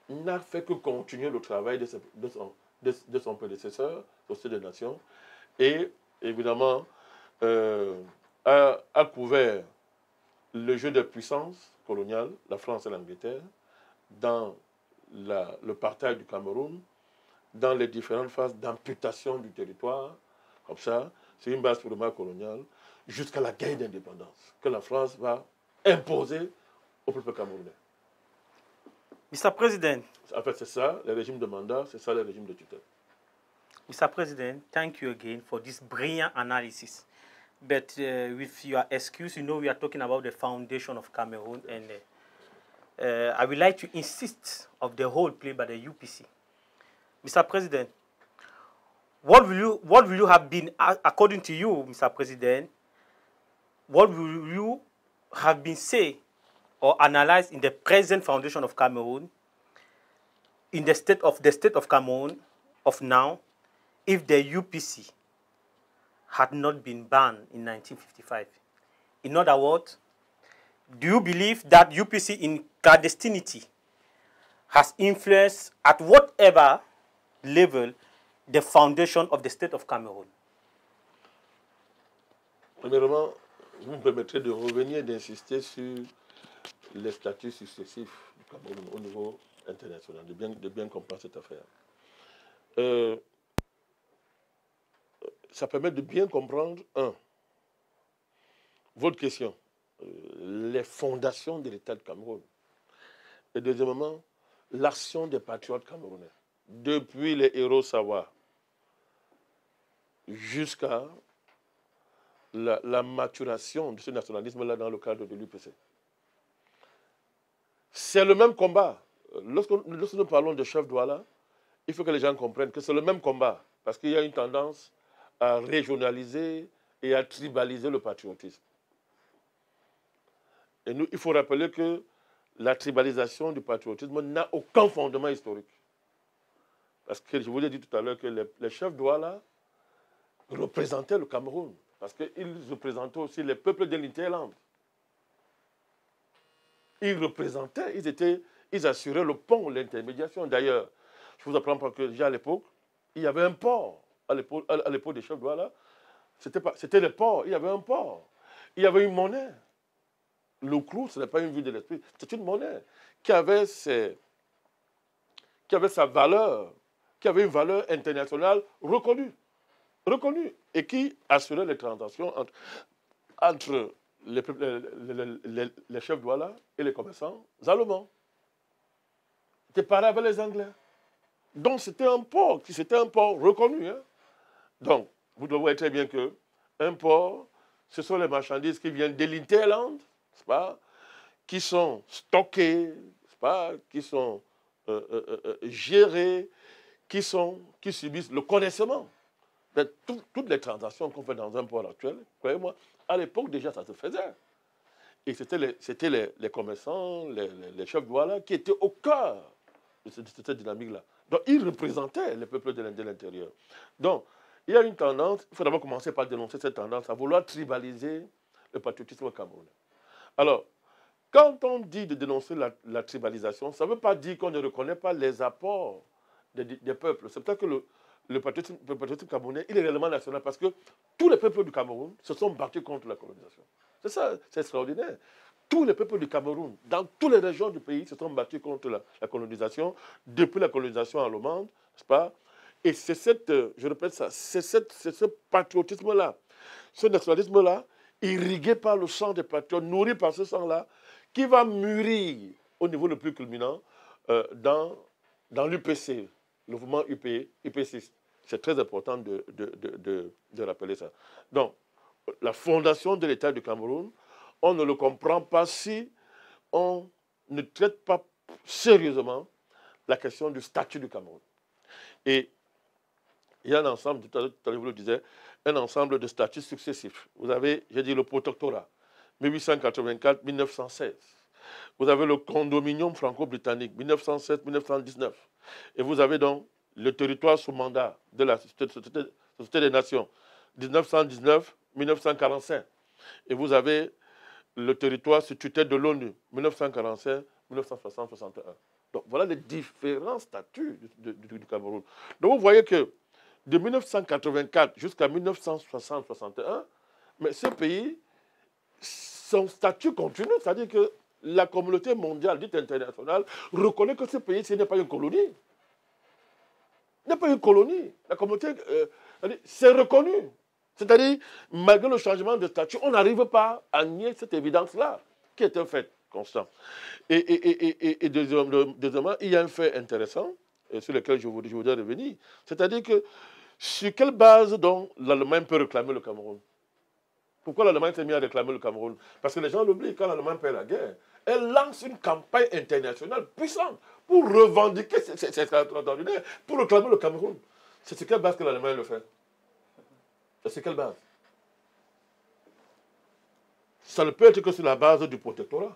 n'a fait que continuer le travail de son prédécesseur, Société des Nations, et évidemment a couvert le jeu des puissances coloniales, la France et l'Angleterre, dans le partage du Cameroun, dans les différentes phases d'amputation du territoire, comme ça, c'est une base purement coloniale, jusqu'à la guerre d'indépendance que la France va imposer au peuple camerounais. Mr. President. En fait, c'est ça, les régimes de mandat, c'est ça, les régimes de tutelle. Mr. President, thank you again for this brilliant analysis. But with your excuse, you know we are talking about the foundation of Cameroon, and I would like to insist of the role played by the UPC. Mr. President, what will you have been, according to you, Mr. President, what will you have been say or analyzed in the present foundation of Cameroon, in the state of Cameroon of now, if the UPC had not been banned in 1955? In other words, do you believe that UPC in clandestinity has influenced at whatever level the foundation of the state of Cameroon? Premièrement, vous me permettrez de revenir et d'insister sur les statuts successifs du Cameroun au niveau international, de bien comprendre cette affaire. Ça permet de bien comprendre, votre question, les fondations de l'État du Cameroun. Et deuxièmement, l'action des patriotes camerounais, depuis les héros Sawa jusqu'à la maturation de ce nationalisme-là dans le cadre de l'UPC. C'est le même combat. Lorsque nous parlons de chef Douala, il faut que les gens comprennent que c'est le même combat, parce qu'il y a une tendance à régionaliser et à tribaliser le patriotisme. Et nous, il faut rappeler que la tribalisation du patriotisme n'a aucun fondement historique. Parce que je vous l'ai dit tout à l'heure que les chefs Douala représentaient le Cameroun, parce qu'ils représentaient aussi les peuples de l'Interland. Ils représentaient, ils assuraient le pont, l'intermédiation. D'ailleurs, je vous apprends pas que déjà à l'époque, il y avait un port. À l'époque des chefs Douala, c'était le port, il y avait un port. Il y avait une monnaie. Le clou, ce n'est pas une vue de l'esprit, c'est une monnaie qui avait sa valeur, qui avait une valeur internationale reconnue, et qui assurait les transactions entre les chefs douala et les commerçants allemands. C'était pareil avec les Anglais. Donc c'était un port reconnu. Hein. Donc, vous devez voir très bien qu'un port, ce sont les marchandises qui viennent de l'Interland, n'est-ce pas, qui sont stockées, n'est-ce pas, qui sont gérées, qui subissent le connaissement. Toutes les transactions qu'on fait dans un port actuel, croyez-moi, à l'époque déjà ça se faisait. Et c'était les commerçants, les chefs douala qui étaient au cœur de cette dynamique-là. Donc ils représentaient les peuples de l'intérieur. Donc il y a une tendance, il faut d'abord commencer par dénoncer cette tendance à vouloir tribaliser le patriotisme camerounais. Alors, quand on dit de dénoncer la tribalisation, ça ne veut pas dire qu'on ne reconnaît pas les apports des peuples. C'est peut-être que le patriotisme camerounais, il est réellement national parce que tous les peuples du Cameroun se sont battus contre la colonisation. C'est ça, c'est extraordinaire. Tous les peuples du Cameroun, dans toutes les régions du pays, se sont battus contre la colonisation, depuis la colonisation allemande, n'est-ce pas? Et c'est je répète ça, c'est ce patriotisme-là, ce nationalisme-là, irrigué par le sang des patriotes, nourri par ce sang-là, qui va mûrir au niveau le plus culminant dans l'UPC, le mouvement UP6. C'est très important de rappeler ça. Donc, la fondation de l'État du Cameroun, on ne le comprend pas si on ne traite pas sérieusement la question du statut du Cameroun. Et il y a un ensemble, tout à l'heure vous le disiez, un ensemble de statuts successifs. Vous avez, j'ai dit, le protectorat, 1884-1916. Vous avez le condominium franco-britannique, 1907-1919. Et vous avez donc le territoire sous mandat de la Société des Nations, 1919-1945. Et vous avez le territoire sous tutelle de l'ONU, 1945-1960-61. Donc voilà les différents statuts du Cameroun. Donc vous voyez que de 1984 jusqu'à 1960-61, mais ce pays, son statut continue, c'est-à-dire que la communauté mondiale dite internationale reconnaît que ce pays, ce n'est pas une colonie. Ce n'est pas une colonie. La communauté, c'est reconnu. C'est-à-dire, malgré le changement de statut, on n'arrive pas à nier cette évidence-là, qui est un fait constant. Et deuxièmement, il y a un fait intéressant, sur lequel je voudrais revenir. C'est-à-dire que, sur quelle base, donc, l'Allemagne peut réclamer le Cameroun? Pourquoi l'Allemagne s'est mise à réclamer le Cameroun? Parce que les gens l'oublient, quand l'Allemagne perd la guerre, elle lance une campagne internationale puissante pour revendiquer, c'est extraordinaire, pour réclamer le Cameroun. C'est sur quelle base que l'Allemagne le fait? C'est sur quelle base? Ça ne peut être que sur la base du protectorat.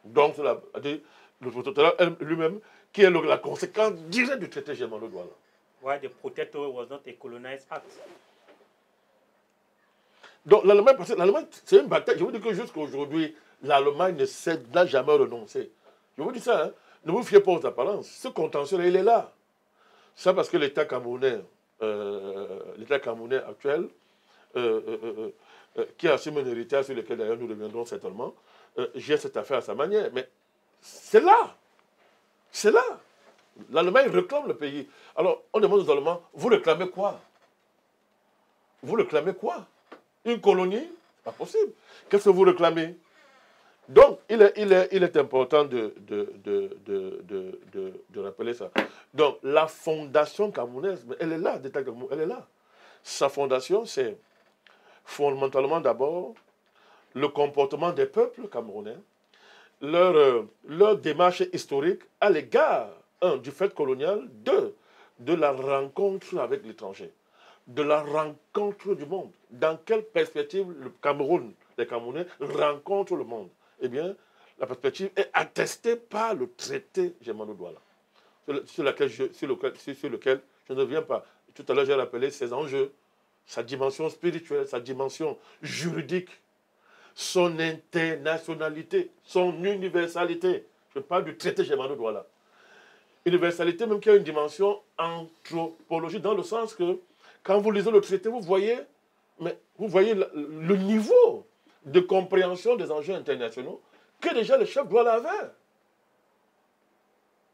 Donc, le protectorat lui-même, qui est la conséquence directe du traité germano-douala. Why the protectorate was not a colonized act? Donc l'Allemagne, c'est une bataille. Je vous dis que jusqu'à aujourd'hui, l'Allemagne n'a jamais renoncé. Je vous dis ça, hein? Ne vous fiez pas aux apparences. Ce contentieux, il est là. Ça parce que l'État camerounais actuel, qui assume un héritage sur lequel d'ailleurs nous reviendrons certainement, gère cette affaire à sa manière. Mais c'est là. C'est là. L'Allemagne réclame le pays. Alors, on demande aux Allemands, vous réclamez quoi? Vous réclamez quoi? Une colonie? C'est pas possible. Qu'est-ce que vous réclamez? Donc, il est important de rappeler ça. Donc, la fondation camerounaise, elle est là, d'État Cameroun, elle est là. Sa fondation, c'est fondamentalement d'abord le comportement des peuples camerounais, leur démarche historique à l'égard, du fait colonial, de la rencontre avec l'étranger, de la rencontre du monde. Dans quelle perspective les Camerounais rencontrent le monde? Eh bien, la perspective est attestée par le traité germano-douala, sur lequel je ne reviens pas. Tout à l'heure, j'ai rappelé ses enjeux, sa dimension spirituelle, sa dimension juridique, son internationalité, son universalité. Je parle du traité germano-douala. Universalité même qui a une dimension anthropologique, dans le sens que quand vous lisez le traité, vous voyez le niveau de compréhension des enjeux internationaux que déjà le chef Douala avait.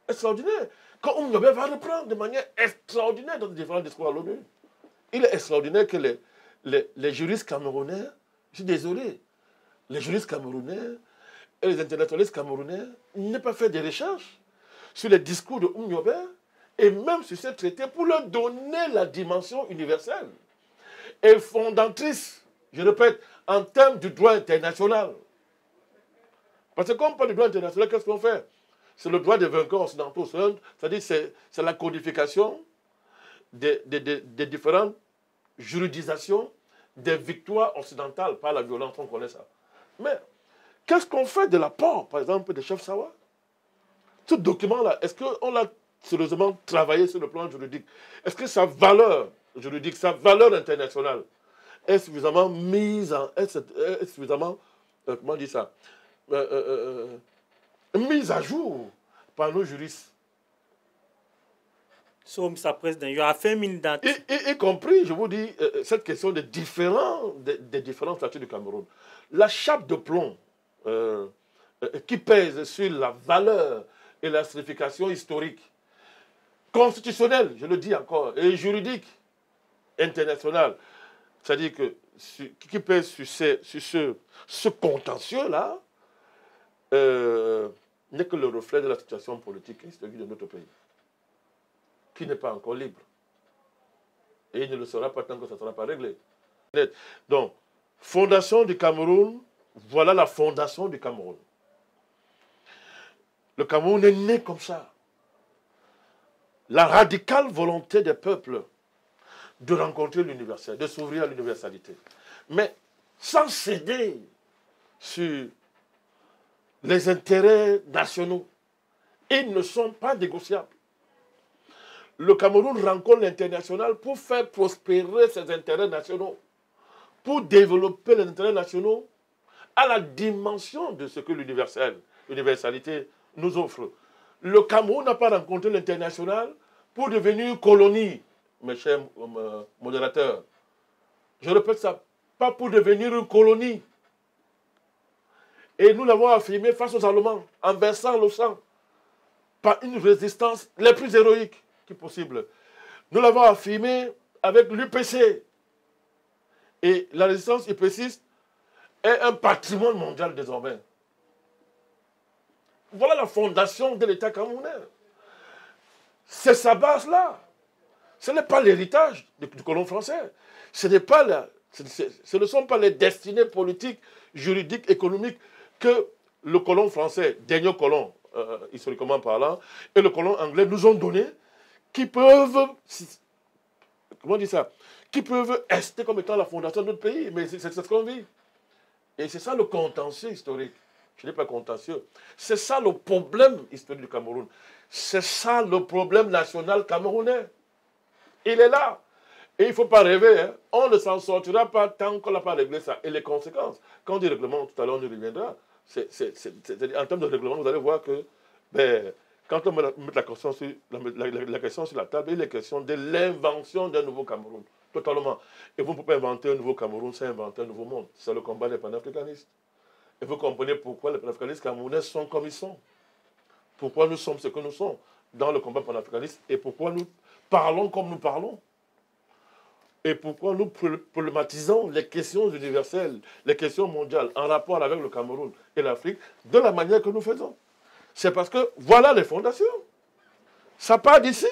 Extraordinaire. Quand Oumniobé va reprendre de manière extraordinaire dans différents discours à l'ONU, il est extraordinaire que les juristes camerounais, je suis désolé, les juristes camerounais et les internationalistes camerounais n'aient pas fait des recherches sur les discours de Oumniobé et même sur ces traités pour leur donner la dimension universelle et fondatrice, je répète, en termes du droit international. Parce que quand on parle du droit international, qu'est-ce qu'on fait? C'est le droit des vainqueurs occidentaux. C'est-à-dire c'est la codification des différentes juridisations des victoires occidentales par la violence, on connaît ça. Mais qu'est-ce qu'on fait de l'apport, par exemple, des chefs Sawa? Ce document-là, est-ce qu'on l'a sérieusement travaillé sur le plan juridique? Est-ce que sa valeur juridique, sa valeur internationale est suffisamment mise en... est suffisamment... comment on dit ça? Mise à jour par nos juristes. So, Mr. President, you have affirming that... Y compris, je vous dis, cette question des différents statuts du Cameroun. La chape de plomb qui pèse sur la valeur et la signification historique, constitutionnelle, je le dis encore, et juridique, internationale, c'est-à-dire que qui pèse sur ce contentieux-là, n'est que le reflet de la situation politique et historique de notre pays, qui n'est pas encore libre. Et il ne le sera pas tant que ça ne sera pas réglé. Donc, fondation du Cameroun, voilà la fondation du Cameroun. Le Cameroun est né comme ça. La radicale volonté des peuples de rencontrer l'universel, de s'ouvrir à l'universalité. Mais sans céder sur les intérêts nationaux. Ils ne sont pas négociables. Le Cameroun rencontre l'international pour faire prospérer ses intérêts nationaux, pour développer les intérêts nationaux à la dimension de ce que l'universalité nous offre. Le Cameroun n'a pas rencontré l'international pour devenir colonie, mes chers modérateurs. Je répète ça, pas pour devenir une colonie. Et nous l'avons affirmé face aux Allemands, en versant le sang, par une résistance la plus héroïque qui possible. Nous l'avons affirmé avec l'UPC. Et la résistance UPCiste est un patrimoine mondial désormais. Voilà la fondation de l'État camerounais. C'est sa base-là. Ce n'est pas l'héritage du colon français. Ce ne sont pas les destinées politiques, juridiques, économiques que le colon français, dernier colon, historiquement parlant, et le colon anglais nous ont donné, qui peuvent, comment on dit ça, qui peuvent rester comme étant la fondation de notre pays. Mais c'est ce qu'on vit. Et c'est ça le contentieux historique. Je ne dis pas contentieux. C'est ça le problème historique du Cameroun. C'est ça le problème national camerounais. Il est là. Et il ne faut pas rêver. Hein. On ne s'en sortira pas tant qu'on n'a pas réglé ça. Et les conséquences, quand on dit règlement, tout à l'heure on y reviendra. En termes de règlement, vous allez voir que quand on met la question sur la table, il est question de l'invention d'un nouveau Cameroun. Totalement. Et vous ne pouvez pas inventer un nouveau Cameroun sans inventer un nouveau monde. C'est le combat des panafricanistes. Et vous comprenez pourquoi les panafricanistes camerounais sont comme ils sont. Pourquoi nous sommes ce que nous sommes dans le combat panafricaniste et pourquoi nous parlons comme nous parlons. Et pourquoi nous problématisons les questions universelles, les questions mondiales en rapport avec le Cameroun et l'Afrique de la manière que nous faisons. C'est parce que voilà les fondations. Ça part d'ici.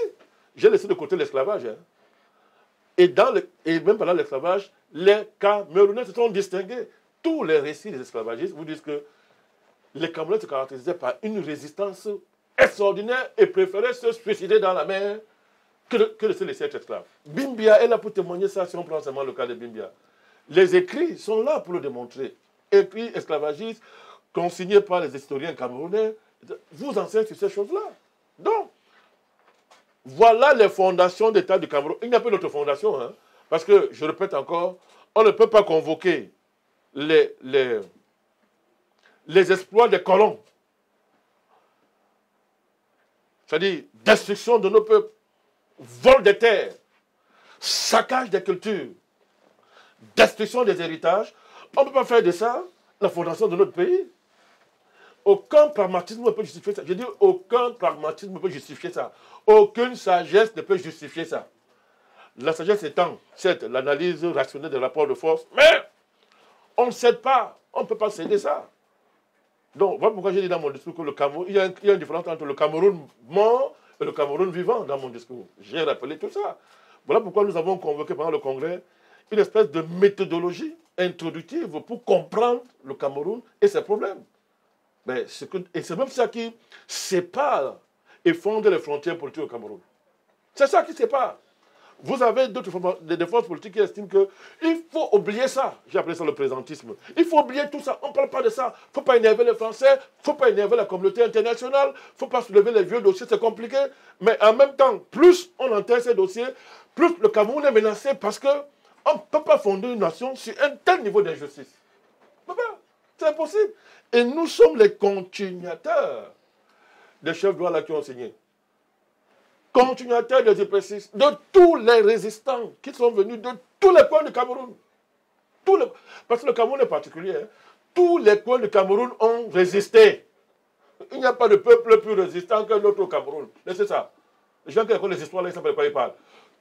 J'ai laissé de côté l'esclavage. Hein. Et même pendant l'esclavage, les Camerounais se sont distingués. Tous les récits des esclavagistes vous disent que les Camerounais se caractérisaient par une résistance extraordinaire et préféraient se suicider dans la mer que de se laisser être esclaves. Bimbia est là pour témoigner ça si on prend seulement le cas de Bimbia. Les écrits sont là pour le démontrer. Écrits esclavagistes consignés par les historiens camerounais vous enseignent sur ces choses-là. Donc, voilà les fondations d'État du Cameroun. Il n'y a pas d'autre fondation, hein, parce que, je répète encore, on ne peut pas convoquer les exploits des colons. C'est-à-dire destruction de nos peuples, vol des terres, saccage des cultures, destruction des héritages. On ne peut pas faire de ça la fondation de notre pays. Aucun pragmatisme ne peut justifier ça. Je dis aucun pragmatisme ne peut justifier ça. Aucune sagesse ne peut justifier ça. La sagesse étant, certes, l'analyse rationnelle des rapports de force, mais on ne cède pas. On ne peut pas céder ça. Donc, voilà pourquoi j'ai dit dans mon discours que le Cameroun, il y a une différence entre le Cameroun mort et le Cameroun vivant dans mon discours. J'ai rappelé tout ça. Voilà pourquoi nous avons convoqué pendant le Congrès une espèce de méthodologie introductive pour comprendre le Cameroun et ses problèmes. Mais et c'est même ça qui sépare et fonde les frontières politiques au Cameroun. C'est ça qui sépare. Vous avez des forces politiques qui estiment qu'il faut oublier ça. J'ai appelé ça le présentisme. Il faut oublier tout ça. On ne parle pas de ça. Il ne faut pas énerver les Français. Il ne faut pas énerver la communauté internationale. Il ne faut pas soulever les vieux dossiers. C'est compliqué. Mais en même temps, plus on enterre ces dossiers, plus le Cameroun est menacé parce qu'on ne peut pas fonder une nation sur un tel niveau d'injustice. C'est impossible. Et nous sommes les continuateurs des chefs d'État qui ont signé. Continuateurs des épaissistes, de tous les résistants qui sont venus de tous les coins du Cameroun. Parce que le Cameroun est particulier. Hein. Tous les coins du Cameroun ont résisté. Il n'y a pas de peuple plus résistant qu'un autre au Cameroun. C'est ça. Les gens qui racontent les histoires, là, ils ne savent pas de quoi ils parlent.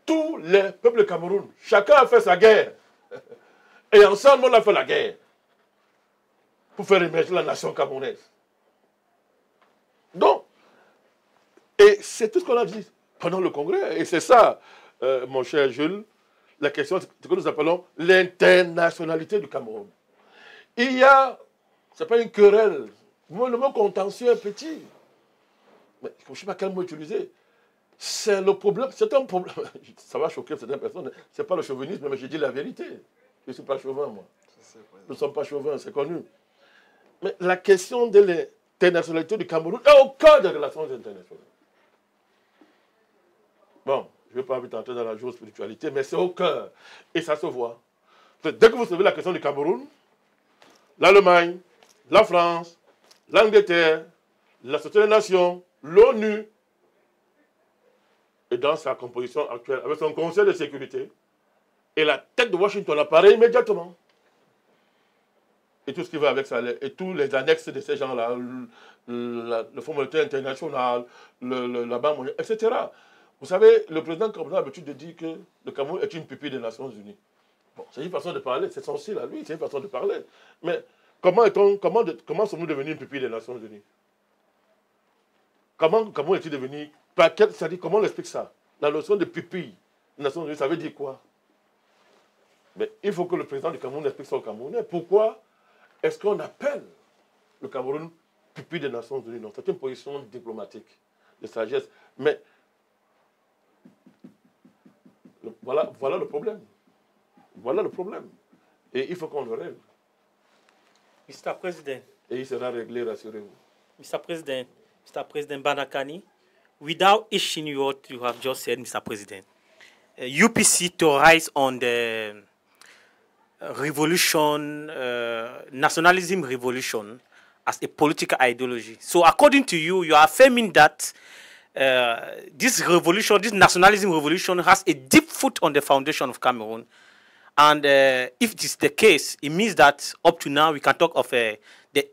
Tous les peuples du Cameroun, chacun a fait sa guerre. Et ensemble, on a fait la guerre. Pour faire émerger la nation camerounaise. Donc, et c'est tout ce qu'on a dit pendant le Congrès. Et c'est ça, mon cher Jules, la question, c'est ce que nous appelons l'internationalité du Cameroun. Il y a, ce n'est pas une querelle, le mot contentieux est petit. Mais je ne sais pas quel mot utiliser. C'est le problème, c'est un problème, ça va choquer certaines personnes, ce n'est pas le chauvinisme, mais je dis la vérité. Je ne suis pas chauvin, moi. Nous ne sommes pas chauvins, c'est connu. Mais la question de l'internationalité du Cameroun est au cœur des relations internationales. Bon, je ne vais pas envie d'entrer dans la géospiritualité, mais c'est au cœur. Et ça se voit. Dès que vous savez la question du Cameroun, l'Allemagne, la France, l'Angleterre, la Société des Nations, l'ONU, et dans sa composition actuelle, avec son Conseil de sécurité, et la tête de Washington apparaît immédiatement. Et tout ce qui va avec ça, et tous les annexes de ces gens-là, le Fonds monétaire international, la Banque mondiale, etc. Vous savez, le président Cameroun a l'habitude de dire que le Cameroun est une pupille des Nations Unies. Bon, c'est une façon de parler, c'est son style à lui, c'est une façon de parler. Mais comment sommes-nous devenus une pupille des Nations Unies? Comment est-il devenu? C'est-à-dire, comment on explique ça? La notion de pupille des Nations Unies, ça veut dire quoi? Mais il faut que le président du Cameroun explique ça aux Camerounais. Pourquoi est-ce qu'on appelle le Cameroun pupille des Nations Unies? Non, c'est une position diplomatique, de sagesse. Mais voilà le problème. Voilà le problème. Et il faut qu'on le règle. Mr. President. Et il sera réglé, rassurez-vous. Mr. President Banakani, without issuing what you have just said, Mr. President, UPC thrives on the revolution, nationalism revolution as a political ideology. So according to you, you are affirming that this revolution, this nationalism revolution has a deep foot on the foundation of Cameroon. And if it is the case, it means that up to now we can talk of the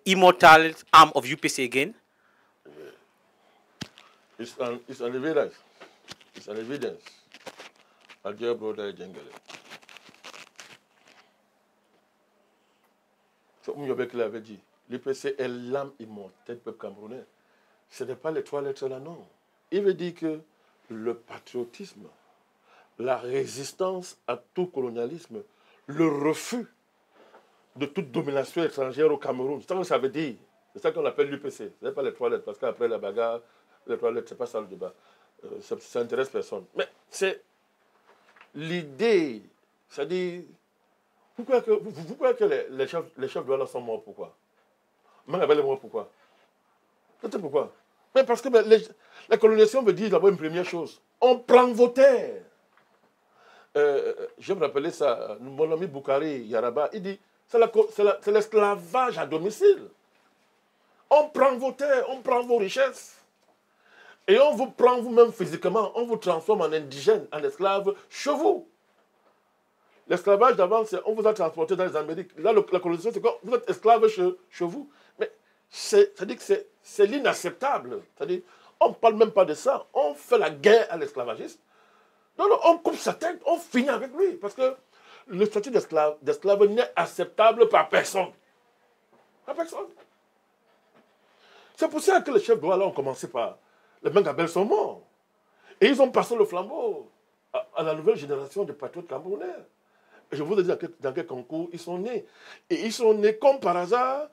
immortal arm of UPC again. It's an evidence. It's an evidence. My dear brother Djengele. Comme Yobek l'avait dit, l'UPC est l'âme immortelle du peuple camerounais. Ce n'est pas les trois lettres là, non. Il veut dire que le patriotisme, la résistance à tout colonialisme, le refus de toute domination étrangère au Cameroun, c'est ça que ça veut dire. C'est ça qu'on appelle l'UPC. Ce n'est pas les trois lettres, parce qu'après la bagarre, les trois lettres, ce n'est pas ça le débat. Ça n'intéresse personne. Mais c'est l'idée, c'est-à-dire, pourquoi que les chefs de l'État sont morts? Pourquoi? Mangabel est mort, pourquoi? C'est pourquoi? Mais parce que la colonisation veut dire d'abord une première chose. On prend vos terres. Je me rappelais ça, mon ami Boukari Yaraba, il dit, c'est l'esclavage à domicile. On prend vos terres, on prend vos richesses. Et on vous prend vous-même physiquement, on vous transforme en indigène, en esclave chez vous. L'esclavage d'avant, c'est on vous a transporté dans les Amériques. Là, la colonisation, c'est quoi? Vous êtes esclave chez vous. Mais c'est-à-dire que c'est l'inacceptable. C'est-à-dire, on ne parle même pas de ça. On fait la guerre à l'esclavagiste. Non, non, on coupe sa tête, on finit avec lui. Parce que le statut d'esclave n'est acceptable par personne. Par personne. C'est pour ça que les chefs de Douala ont commencé par... Les Mengabel sont morts. Et ils ont passé le flambeau à la nouvelle génération de patriotes camerounais. Et je vous ai dit dans quel concours ils sont nés. Et ils sont nés comme par hasard.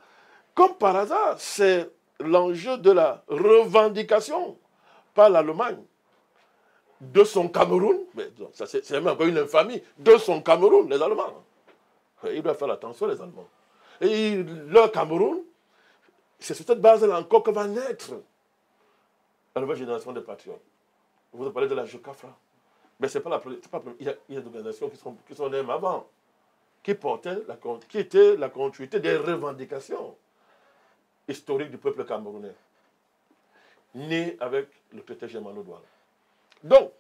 Comme par hasard, c'est l'enjeu de la revendication par l'Allemagne de son Cameroun. Mais c'est même encore une infamie. De son Cameroun, les Allemands. Ils doivent faire attention, les Allemands. Et leur Cameroun, c'est sur cette base-là encore que va naître la nouvelle génération de patriotes. Vous avez parlé de la JOCAFRA. Mais c'est pas la première. Il y a des organisations qui sont même avant, qui étaient la continuité des revendications historiques du peuple camerounais, né avec le traité germano-douala. Donc,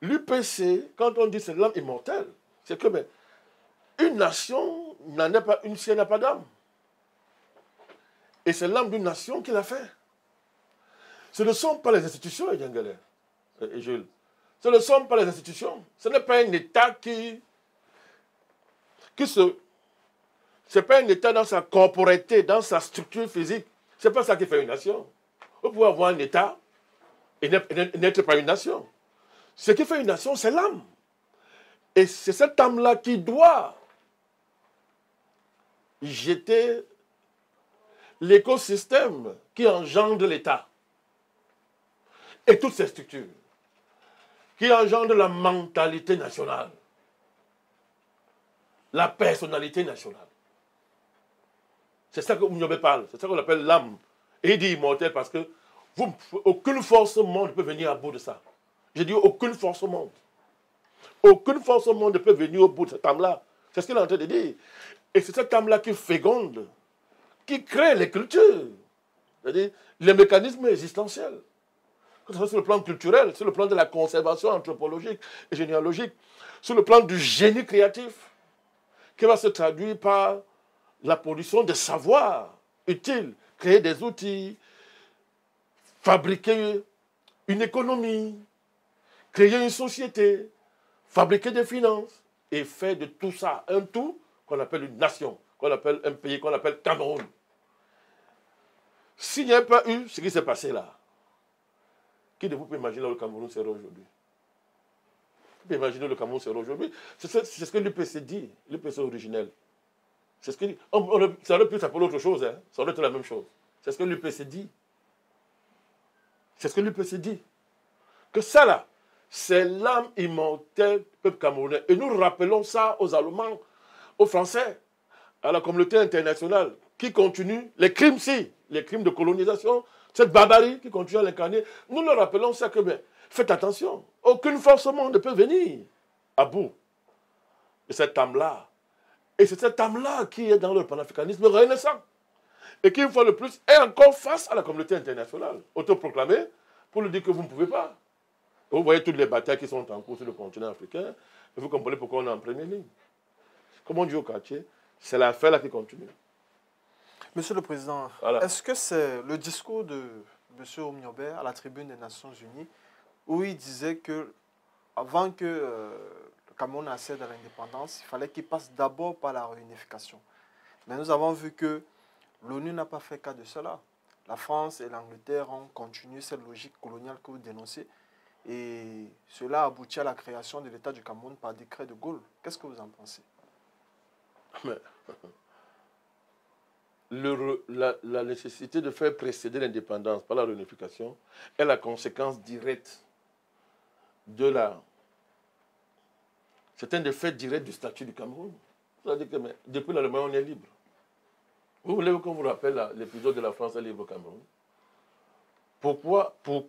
l'UPC, quand on dit c'est l'âme immortelle, c'est que une nation n'en est pas une si elle n'a pas d'âme. Et c'est l'âme d'une nation qui l'a fait. Ce ne sont pas les institutions, Edjangele et Jules. Ce ne sont pas les institutions. Ce n'est pas un État qui se... Ce n'est pas un État dans sa corporéité, dans sa structure physique. Ce n'est pas ça qui fait une nation. Vous pouvez avoir un État et n'être pas une nation. Ce qui fait une nation, c'est l'âme. Et c'est cette âme-là qui doit jeter l'écosystème qui engendre l'État et toutes ces structures, qui engendrent la mentalité nationale, la personnalité nationale. C'est ça que Oumniobé parle, c'est ça qu'on appelle l'âme. Et il dit immortel parce que aucune force au monde ne peut venir à bout de ça. J'ai dit aucune force au monde. Aucune force au monde ne peut venir au bout de cette âme-là. C'est ce qu'il est en train de dire. Et c'est cette âme-là qui féconde, qui crée les cultures, c'est-à-dire les mécanismes existentiels. Que ce soit sur le plan culturel, sur le plan de la conservation anthropologique et généalogique, sur le plan du génie créatif, qui va se traduire par la production de savoirs utiles, créer des outils, fabriquer une économie, créer une société, fabriquer des finances, et faire de tout ça un tout qu'on appelle une nation, qu'on appelle un pays, qu'on appelle Cameroun. S'il n'y avait pas eu ce qui s'est passé là, qui de vous peut imaginer le Cameroun serait aujourd'hui? Vous pouvez imaginer le Cameroun serait aujourd'hui? C'est ce que l'UPC dit, l'UPC originel. C'est ce que dit. Ça aurait pu s'appeler autre chose, hein? Ça aurait été la même chose. C'est ce que l'UPC dit. C'est ce que l'UPC dit. Que ça là, c'est l'âme immortelle du peuple camerounais. Et nous rappelons ça aux Allemands, aux Français, à la communauté internationale, qui continue les crimes, les crimes de colonisation, cette barbarie qui continue à l'incarner. Nous leur rappelons ça que, faites attention, aucune force au monde ne peut venir à bout de cette âme-là. Et c'est cette âme-là qui est dans le panafricanisme renaissant. Et qui, une fois de plus, est encore face à la communauté internationale, autoproclamée, pour lui dire que vous ne pouvez pas. Vous voyez toutes les batailles qui sont en cours sur le continent africain, et vous comprenez pourquoi on est en première ligne. Comme on dit au quartier, c'est l'affaire là qui continue. Monsieur le Président, voilà. Est-ce que c'est le discours de M. Oumniobé à la tribune des Nations Unies où il disait que avant que le Cameroun accède à l'indépendance, il fallait qu'il passe d'abord par la réunification. Mais nous avons vu que l'ONU n'a pas fait cas de cela. La France et l'Angleterre ont continué cette logique coloniale que vous dénoncez et cela a abouti à la création de l'État du Cameroun par décret de Gaulle. Qu'est-ce que vous en pensez? La nécessité de faire précéder l'indépendance par la réunification est la conséquence directe de la... C'est un des faits directs du statut du Cameroun. C'est-à-dire que depuis l'Allemagne, on est libre. Vous voulez qu'on vous rappelle l'épisode de la France est libre au Cameroun? Pourquoi vous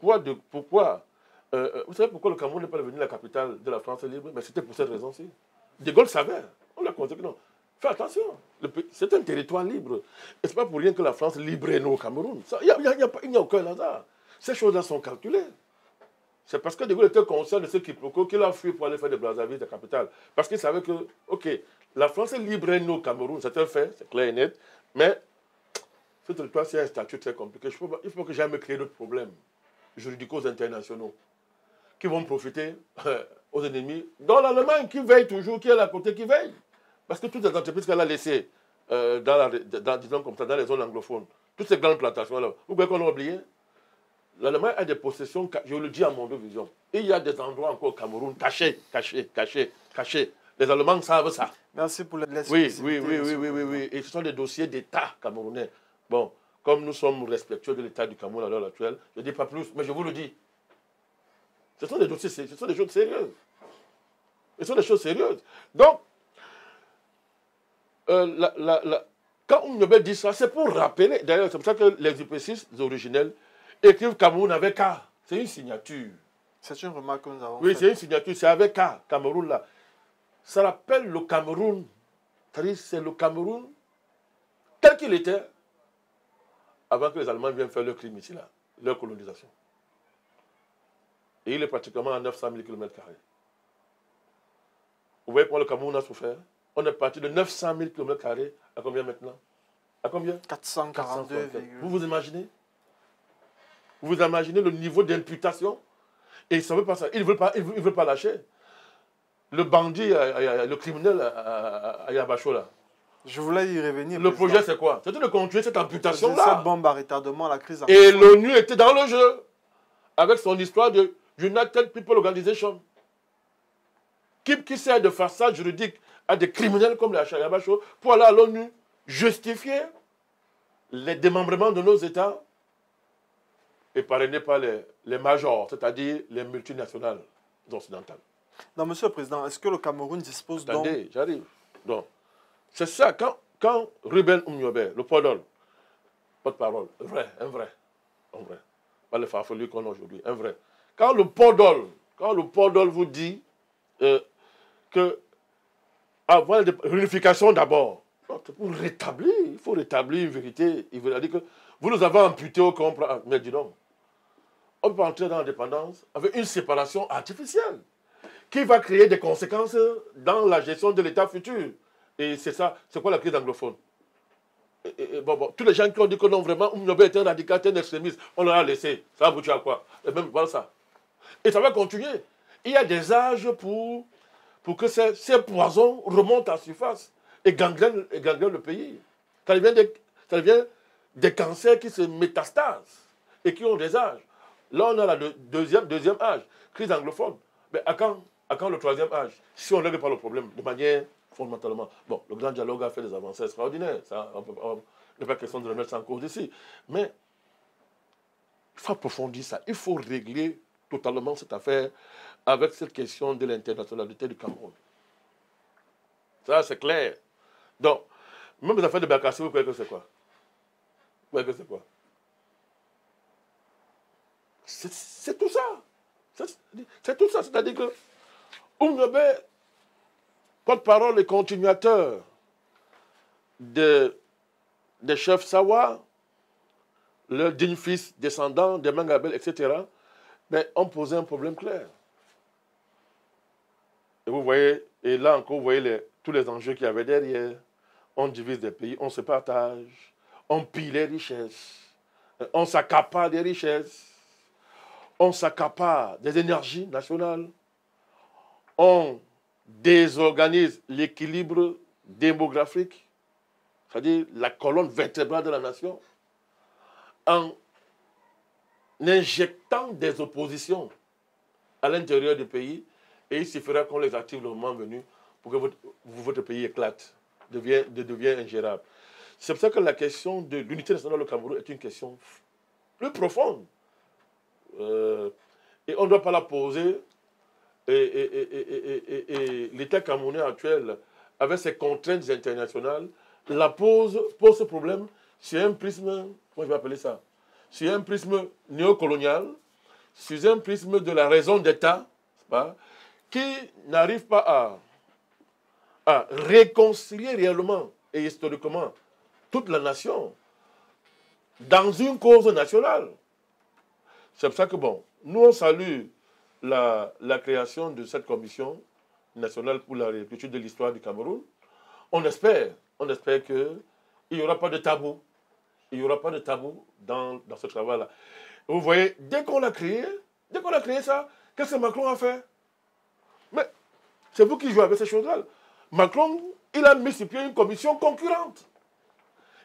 savez pourquoi le Cameroun n'est pas devenu la capitale de la France libre? C'était pour cette raison-ci. De Gaulle savait. On l'a constaté. Non. Fais attention. C'est un territoire libre. Et ce n'est pas pour rien que la France libère nous au Cameroun. Il n'y a aucun hasard. Ces choses-là sont calculées. C'est parce que De Gaulle était conscient de ce quiproquo qu'il a fui pour aller faire des Brazzaville, la capitale. Parce qu'il savait que, ok, la France est libre et nous au Cameroun, c'est un fait, c'est clair et net, mais ce territoire, c'est un statut très compliqué. Il faut que jamais créer d'autres problèmes juridicaux internationaux qui vont profiter aux ennemis, dont l'Allemagne qui veille toujours, qui est à côté, qui veille. Parce que toutes les entreprises qu'elle a laissées disons comme ça, dans les zones anglophones, toutes ces grandes plantations-là, vous voyez qu'on a oublié? L'Allemagne a des possessions, je le dis à mon vision. Et il y a des endroits encore au Cameroun cachés. Les Allemands savent ça. Merci pour la Oui. Et ce sont des dossiers d'État camerounais. Bon, comme nous sommes respectueux de l'État du Cameroun à l'heure actuelle, je ne dis pas plus, mais je vous le dis. Ce sont des dossiers, ce sont des choses sérieuses. Ce sont des choses sérieuses. Donc, quand Oumniobé dit ça, c'est pour rappeler, d'ailleurs, c'est pour ça que les UP6 originels écrivent Cameroun avec K. C'est une signature. C'est une remarque que nous avons faite. Oui, c'est une signature, c'est avec K, Cameroun là. Ça rappelle le Cameroun. C'est-à-dire, c'est le Cameroun tel qu'il était avant que les Allemands viennent faire leur crime ici, là, leur colonisation. Et il est pratiquement à 900 000 km². Vous voyez comment le Cameroun a souffert? On est parti de 900 000 km² à combien maintenant? À combien? 442. Vous vous imaginez? Vous vous imaginez le niveau d'imputation? Et ça veut pas ça. Ils ne veulent pas lâcher. Le bandit, le criminel à Yabacho, là. Je voulais y revenir. Le projet, c'est quoi? C'était de continuer cette amputation-là. Cette bombe à retardement, la crise. Et l'ONU était dans le jeu, avec son histoire de United People Organization, qui sert de façade juridique à des criminels comme les Yabacho pour aller à l'ONU justifier les démembrements de nos États et parrainé par les majors, c'est-à-dire les multinationales occidentales. Non, Monsieur le Président, est-ce que le Cameroun dispose donc... Attendez, j'arrive. Donc, c'est ça, quand Ruben Oumniobé, le Podol, pas de parole, un vrai, pas le farfelu qu'on a aujourd'hui, un vrai. Quand le Podol vous dit que avant la réunification d'abord, pour rétablir, il faut rétablir une vérité. Il veut dire que vous nous avez amputés au comprendre. Mais dis donc, on peut entrer dans l'indépendance avec une séparation artificielle qui va créer des conséquences dans la gestion de l'État futur. Et c'est ça, c'est quoi la crise anglophone? Bon, tous les gens qui ont dit que non, vraiment, Oumniobé était un radical, un extrémiste, on leur a laissé. Ça va aboutir à quoi? Et même voilà ça. Et ça va continuer. Il y a des âges pour que ces poisons remontent à la surface et gangrènent le pays. Ça devient des cancers qui se métastasent et qui ont des âges. Là, on a le deuxième âge, crise anglophone. Mais à quand le troisième âge? Si on ne règle pas le problème de manière fondamentalement. Bon, le grand dialogue a fait des avancées extraordinaires. Ça, il n'est pas question de remettre ça en cause ici. Mais il faut approfondir ça. Il faut régler totalement cette affaire avec cette question de l'internationalité du Cameroun. Ça, c'est clair. Donc, même les affaires de Bakassi, vous croyez que c'est quoi? Vous croyez que c'est quoi? C'est tout ça. C'est tout ça. C'est-à-dire que Oumniobé, porte-parole et continuateur des chefs Sawa, leurs dignes fils descendants des Mangabel, etc., mais ont posé un problème clair. Et vous voyez, et là encore, vous voyez tous les enjeux qu'il y avait derrière. On divise des pays, on se partage, on pille les richesses, on s'accapare des richesses, on s'accapare des énergies nationales, on désorganise l'équilibre démographique, c'est-à-dire la colonne vertébrale de la nation, en injectant des oppositions à l'intérieur du pays, et il suffira qu'on les active le moment venu pour que votre pays éclate, devient ingérable. C'est pour ça que la question de l'unité nationale au Cameroun est une question plus profonde. Et on ne doit pas la poser. Et l'État camerounais actuel, avec ses contraintes internationales, pose ce problème sur un prisme, comment je vais appeler ça, sur un prisme néocolonial, sur un prisme de la raison d'État, qui n'arrive pas à réconcilier réellement et historiquement toute la nation dans une cause nationale. C'est pour ça que, bon, nous on salue la création de cette commission nationale pour la réécriture de l'histoire du Cameroun, on espère qu'il n'y aura pas de tabou. Il n'y aura pas de tabou dans ce travail-là. Vous voyez, dès qu'on a créé ça, qu'est-ce que Macron a fait? Mais c'est vous qui jouez avec ces choses-là. Macron, il a mis sur pied une commission concurrente.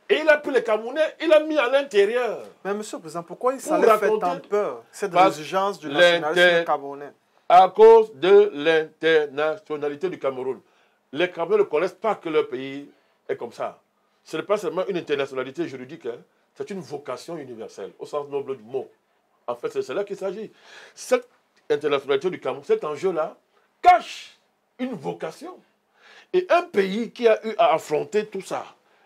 Et il a pris les Camerounais, il a mis à l'intérieur. Mais monsieur le Président, pourquoi ça leur fait tant peur, cette résurgence du nationalisme camerounais? À cause de l'internationalité du Cameroun. Les Camerounais ne connaissent pas que leur pays est comme ça. Ce n'est pas seulement une internationalité juridique, hein. C'est une vocation universelle, au sens noble du mot. En fait, c'est là qu'il s'agit. Cette internationalité du Cameroun, cet enjeu-là, cache une vocation. Et un pays qui a eu à affronter tout ça,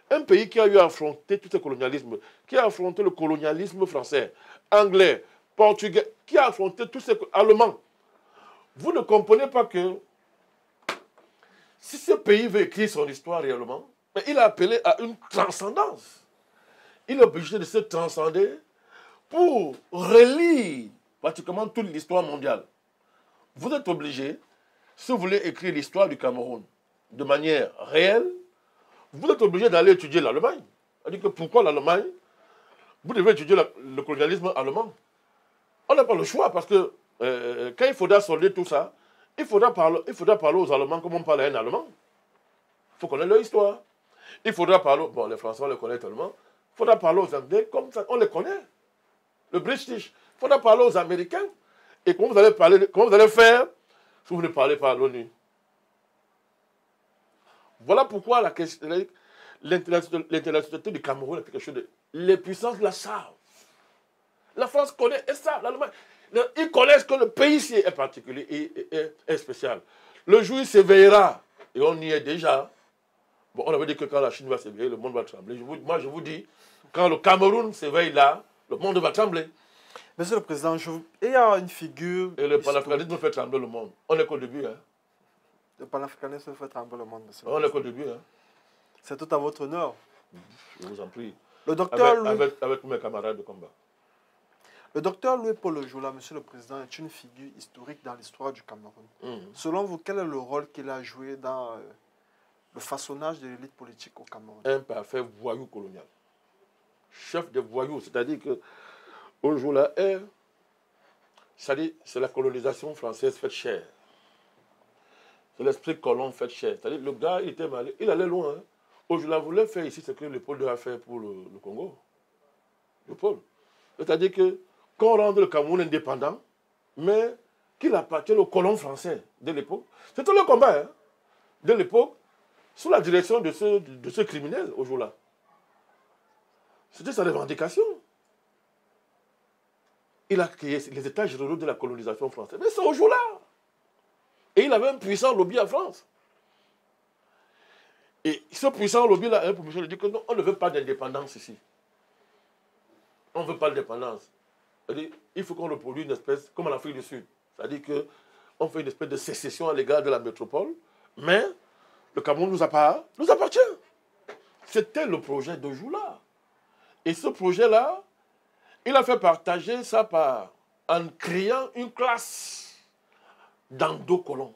un pays qui a eu à affronter tout ce colonialisme, qui a affronté le colonialisme français, anglais, portugais, qui a affronté tout ce allemand, vous ne comprenez pas que si ce pays veut écrire son histoire réellement, mais il a appelé à une transcendance. Il est obligé de se transcender pour relire pratiquement toute l'histoire mondiale. Vous êtes obligé, si vous voulez écrire l'histoire du Cameroun de manière réelle, vous êtes obligé d'aller étudier l'Allemagne. C'est-à-dire que pourquoi l'Allemagne? Vous devez étudier le colonialisme allemand. On n'a pas le choix parce que quand il faudra solder tout ça, il faudra parler aux Allemands comme on parle à un Allemand. Il faut connaître leur histoire. Il faudra parler, bon, les Français, on les connaît tellement. Il faudra parler aux Anglais comme ça, on les connaît. Le British. Il faudra parler aux Américains. Et comment vous allez faire si vous ne parlez pas à l'ONU? Voilà pourquoi l'internationalité du Cameroun est quelque chose de... Les puissances la savent. La France connaît et ça, l'Allemagne. Ils connaissent que le pays ici est particulier et est spécial. Le jour où il s'éveillera, et on y est déjà. Bon, on avait dit que quand la Chine va s'éveiller, le monde va trembler. Moi, je vous dis, quand le Cameroun s'éveille là, le monde va trembler. Monsieur le Président, il y a une figure... Et le panafricanisme fait trembler le monde. On est qu'au début, hein. Le panafricanisme fait trembler le monde, monsieur. On est qu'au début, hein. C'est tout à votre honneur. Je vous en prie. Le docteur avec mes camarades de combat. Le docteur Louis-Paul Ojoula, monsieur le Président, est une figure historique dans l'histoire du Cameroun. Selon vous, quel est le rôle qu'il a joué dans le façonnage de l'élite politique au Cameroun? Un parfait voyou colonial. Chef des voyous, c'est-à-dire que Ojoula c'est la colonisation française faite chère. C'est l'esprit colon fait cher. C'est-à-dire le gars, il était malin, il allait loin. Hein. Ojoula voulait faire ici ce que le pôle a fait pour le Congo. Le pôle. C'est-à-dire que qu'on rende le Cameroun indépendant, mais qu'il appartienne aux colons français de l'époque. C'était le combat, hein, de l'époque, sous la direction de ce criminel, Ojoula. C'était sa revendication. Il a créé les états généraux de la colonisation française. Mais c'est Ojoula. Et il avait un puissant lobby en France. Et ce puissant lobby-là a pour mission de dire que non, on ne veut pas d'indépendance ici. On ne veut pas d'indépendance. C'est-à-dire, il faut qu'on reproduise une espèce, comme en Afrique du Sud. C'est-à-dire qu'on fait une espèce de sécession à l'égard de la métropole, mais le Cameroun nous appartient. C'était le projet de Joula. Et ce projet-là, il a fait partager ça en créant une classe d'endocolons.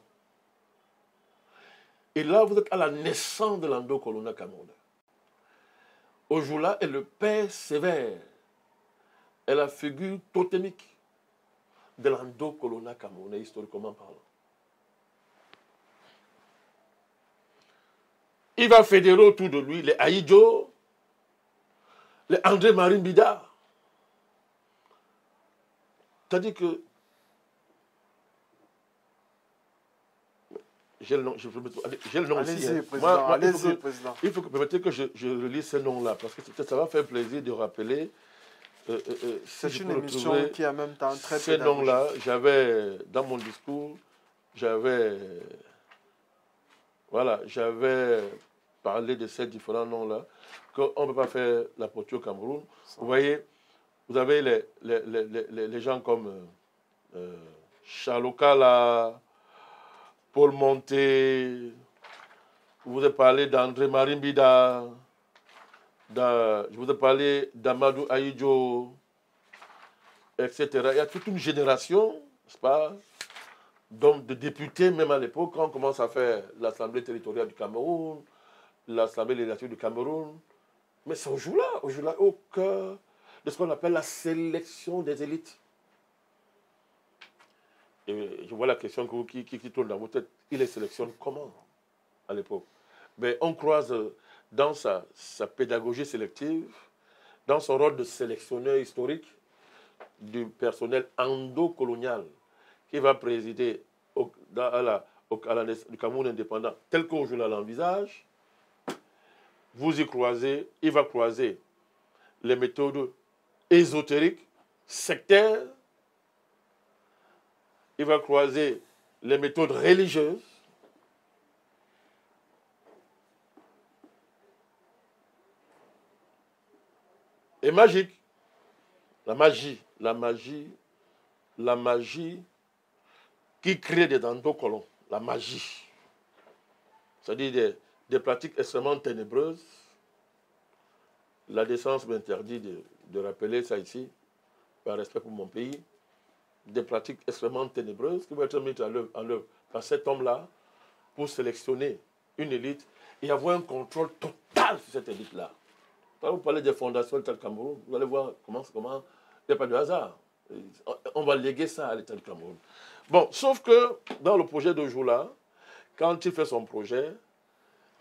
Et là, vous êtes à la naissance de l'endocolonat camerounais. Ojoula est le père sévère, est la figure totémique de l'endocolonat camerounais, historiquement parlant. Il va fédérer autour de lui les Aïdjo, les André-Marie Bida. C'est-à-dire que j'ai le nom ici. Allez-y, président. Il faut que, permettez que je relise ces noms-là, parce que ça va faire plaisir de rappeler. C'est une émission qui est en même temps très ces noms-là, j'avais, dans mon discours, j'avais parlé de ces différents noms-là, qu'on ne peut pas faire la portée au Cameroun. Vous voyez, vous avez les gens comme Chalokala, Paul Monté, je vous ai parlé d'André-Marie Bida, je vous ai parlé d'Amadou Aïdjo, etc. Il y a toute une génération, n'est-ce pas, donc de députés, même à l'époque, quand on commence à faire l'Assemblée territoriale du Cameroun, l'Assemblée législative du Cameroun. Mais c'est au jour-là, au cœur de ce qu'on appelle la sélection des élites. Et je vois la question qui tourne dans votre tête. Il les sélectionne comment à l'époque? Mais on croise dans sa pédagogie sélective, dans son rôle de sélectionneur historique du personnel endocolonial qui va présider du Cameroun indépendant, tel qu'aujourd'hui l'envisage. Vous y croisez, il va croiser les méthodes ésotériques, sectaires, il va croiser les méthodes religieuses, et magiques. La magie qui crée des endocolons, la magie. C'est-à-dire des pratiques extrêmement ténébreuses. La décence m'interdit de rappeler ça ici, par respect pour mon pays. Des pratiques extrêmement ténébreuses qui vont être mises en œuvre par cet homme-là pour sélectionner une élite et avoir un contrôle total sur cette élite-là. Quand vous parlez des fondations de l'État du Cameroun, vous allez voir comment il n'y a pas de hasard. On va léguer ça à l'État du Cameroun. Bon, sauf que dans le projet de Joula, quand il fait son projet,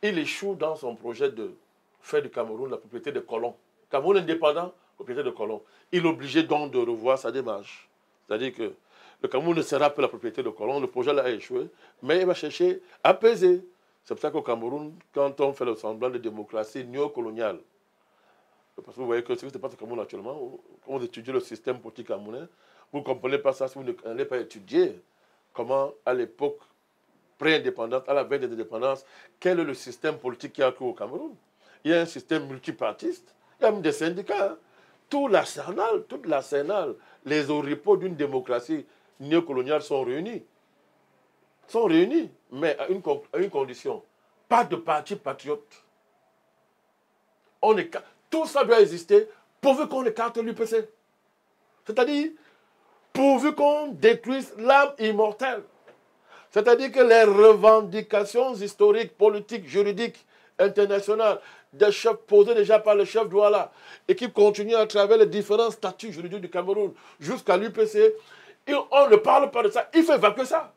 il échoue dans son projet de faire du Cameroun la propriété de colons. Cameroun indépendant, propriété de colons. Il est obligé donc de revoir sa démarche. C'est-à-dire que le Cameroun ne sera plus la propriété de colons, le projet là a échoué, mais il va chercher à apaiser. C'est pour ça qu'au Cameroun, quand on fait le semblant de démocratie néocoloniale, parce que vous voyez que ce qui se passe au Cameroun actuellement, quand vous étudiez le système politique camerounais, vous ne comprenez pas ça si vous n'allez pas étudier comment, à l'époque pré-indépendante, à la veille de l'indépendance, quel est le système politique qui a cours au Cameroun. Il y a un système multipartiste, il y a même des syndicats. Hein. Toute l'arsenal, les oripeaux d'une démocratie néocoloniale sont réunis. Mais à une condition, pas de parti patriote. Tout ça doit exister pourvu qu'on écarte l'UPC. C'est-à-dire, pourvu qu'on détruise l'âme immortelle. C'est-à-dire que les revendications historiques, politiques, juridiques, internationales, des chefs posés déjà par le chef Douala et qui continuent à travers les différents statuts juridiques du Cameroun jusqu'à l'UPC, on ne parle pas de ça, il faut évacuer ça.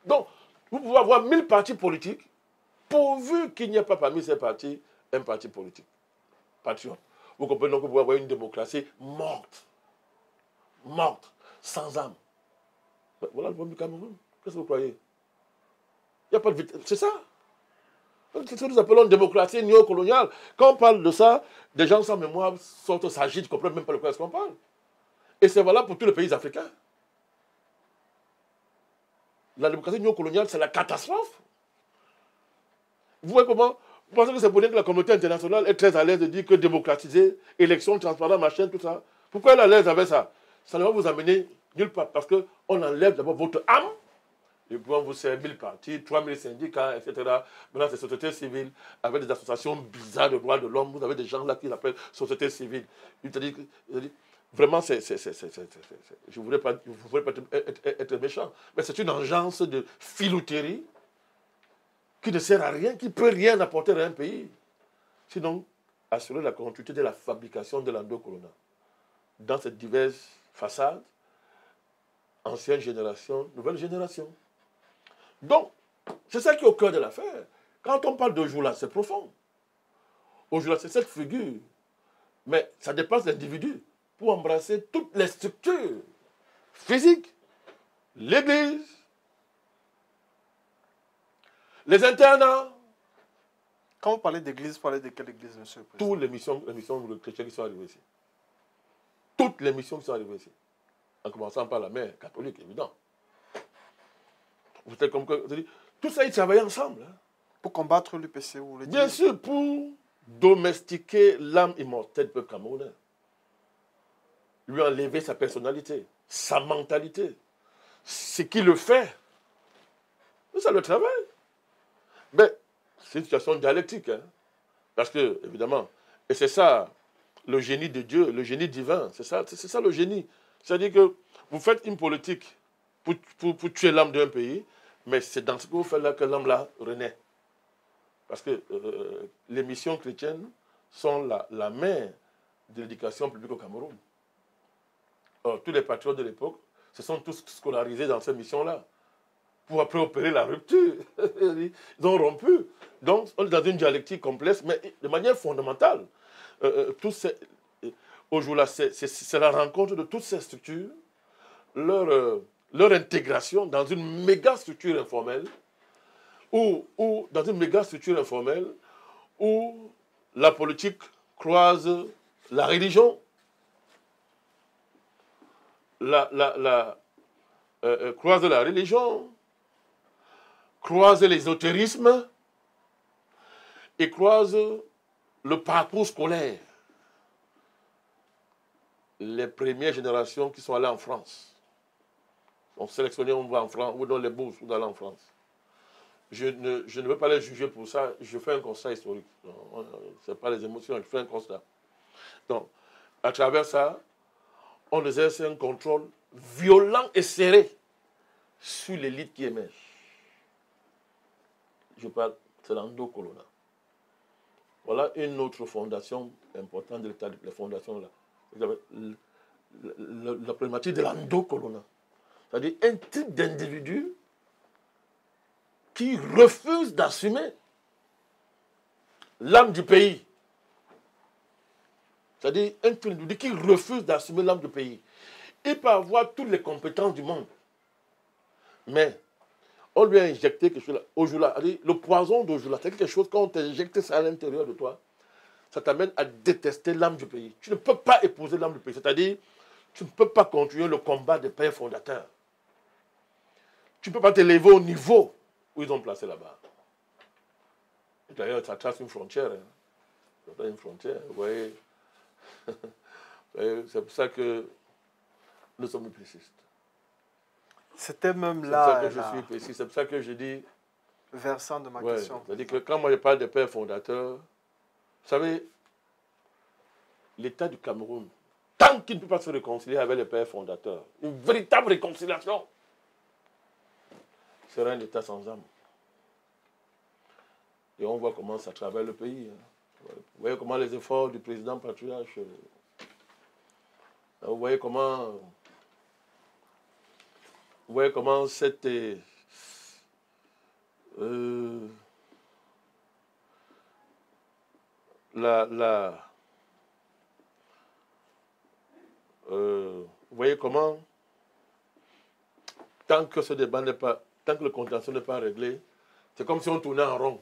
Donc, vous pouvez avoir 1000 partis politiques, pourvu qu'il n'y ait pas parmi ces partis un parti politique. Patriote. Vous comprenez donc que vous pouvez avoir une démocratie morte, sans âme. Voilà le problème du Cameroun. Qu'est-ce que vous croyez? Il n'y a pas de... C'est ça. C'est ce que nous appelons une démocratie néocoloniale. Quand on parle de ça, des gens sans mémoire s'agitent, ne comprennent même pas de quoi est-ce qu'on parle. Et c'est valable pour tous les pays africains. La démocratie néocoloniale, c'est la catastrophe. Vous voyez comment? Vous pensez que c'est pour dire que la communauté internationale est très à l'aise de dire que démocratiser, élections transparentes, machin, tout ça. Pourquoi elle est à l'aise avec ça? Ça ne va vous amener nulle part. Parce qu'on enlève d'abord votre âme. Et puis on vous sert 1000 partis, 3000 syndicats, etc. Maintenant, c'est société civile, avec des associations bizarres de droits de l'homme. Vous avez des gens là qui l'appellent société civile. Vraiment, je ne voudrais pas être méchant, mais c'est une engeance de filouterie qui ne sert à rien, qui ne peut rien apporter à un pays. Sinon, assurer la continuité de la fabrication de l'endocolonial. Dans ces diverses façades, ancienne génération, nouvelle génération. Donc, c'est ça qui est au cœur de l'affaire. Quand on parle de Joula, c'est profond. Au Joula, c'est cette figure. Mais ça dépasse l'individu pour embrasser toutes les structures physiques, l'église, les internats. Quand vous parlez d'église, vous parlez de quelle église, monsieur le président? Toutes les missions chrétiennes qui sont arrivées ici. Toutes les missions qui sont arrivées ici. En commençant par la mère catholique, évidemment. Tout ça, ils travaillent ensemble. Hein. Pour combattre l'UPC, vous voulez dire? Bien sûr, pour domestiquer l'âme immortelle du peuple camerounais. Lui enlever sa personnalité, sa mentalité. Ce qui le fait. C'est le travail. Mais c'est une situation dialectique. Hein. Parce que, évidemment, et c'est ça, le génie de Dieu, le génie divin, c'est ça le génie. C'est-à-dire que vous faites une politique pour tuer l'âme d'un pays, mais c'est dans ce que vous faites là que l'âme là renaît. Parce que les missions chrétiennes sont la mère de l'éducation publique au Cameroun. Or, tous les patriotes de l'époque se sont tous scolarisés dans ces missions-là pour après opérer la rupture. Ils ont rompu. Donc, on est dans une dialectique complexe, mais de manière fondamentale. Aujourd'hui, c'est la rencontre de toutes ces structures, leur intégration dans une méga structure informelle, ou dans une méga structure informelle, où la politique croise la religion, croise la religion, croise l'ésotérisme et croise le parcours scolaire. Les premières générations qui sont allées en France, on sélectionnait, on va en France, ou dans les bourses, ou d'aller en France. Je ne veux pas les juger pour ça, je fais un constat historique. Ce n'est pas les émotions, je fais un constat. Donc, à travers ça, on exerce un contrôle violent et serré sur l'élite qui émerge. Je parle, c'est l'endocolonat. Voilà une autre fondation importante de l'État, les fondations là. La problématique de l'endocolonat. C'est-à-dire un type d'individu qui refuse d'assumer l'âme du pays. C'est-à-dire un type d'individu qui refuse d'assumer l'âme du pays. Il peut avoir toutes les compétences du monde. Mais on lui a injecté quelque chose là. Ojula, le poison d'Ojula, c'est quelque chose, quand on t'injecte ça à l'intérieur de toi, ça t'amène à détester l'âme du pays. Tu ne peux pas épouser l'âme du pays. C'est-à-dire, tu ne peux pas continuer le combat des pères fondateurs. Tu ne peux pas t'élever au niveau où ils ont placé là-bas. D'ailleurs, ça trace une frontière. Hein. Ça trace une frontière. Vous voyez, c'est pour ça que nous sommes pécistes. C'était même là. C'est pour ça que je suis péciste. C'est pour ça que je dis. Versant de ma question. C'est-à-dire que quand moi je parle des pères fondateurs, vous savez, l'État du Cameroun, tant qu'il ne peut pas se réconcilier avec les pères fondateurs, une véritable réconciliation, sera un État sans âme. Et on voit comment ça travaille le pays. Vous voyez comment les efforts du président patriarche. Vous voyez comment cette vous voyez comment, tant que ce débat n'est pas, tant que le contentieux n'est pas réglé, c'est comme si on tournait en rond.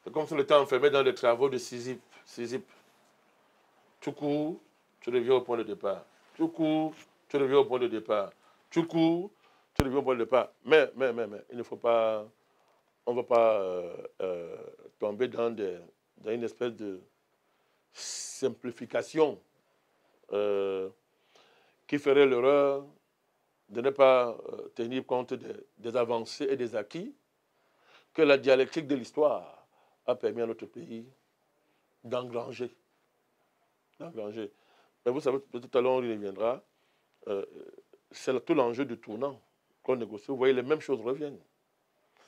C'est comme si on était enfermé dans les travaux de Sisyphe. Tu cours, tu reviens au point de départ. Tu cours, tu reviens au point de départ. Tu cours, tu reviens au point de départ. Mais, il ne faut pas, on ne va pas tomber dans une espèce de simplification qui ferait l'erreur de ne pas tenir compte des avancées et des acquis que la dialectique de l'histoire a permis à notre pays d'engranger. Mais vous savez, tout à l'heure on y reviendra, c'est tout l'enjeu du tournant qu'on négocie. Vous voyez, les mêmes choses reviennent.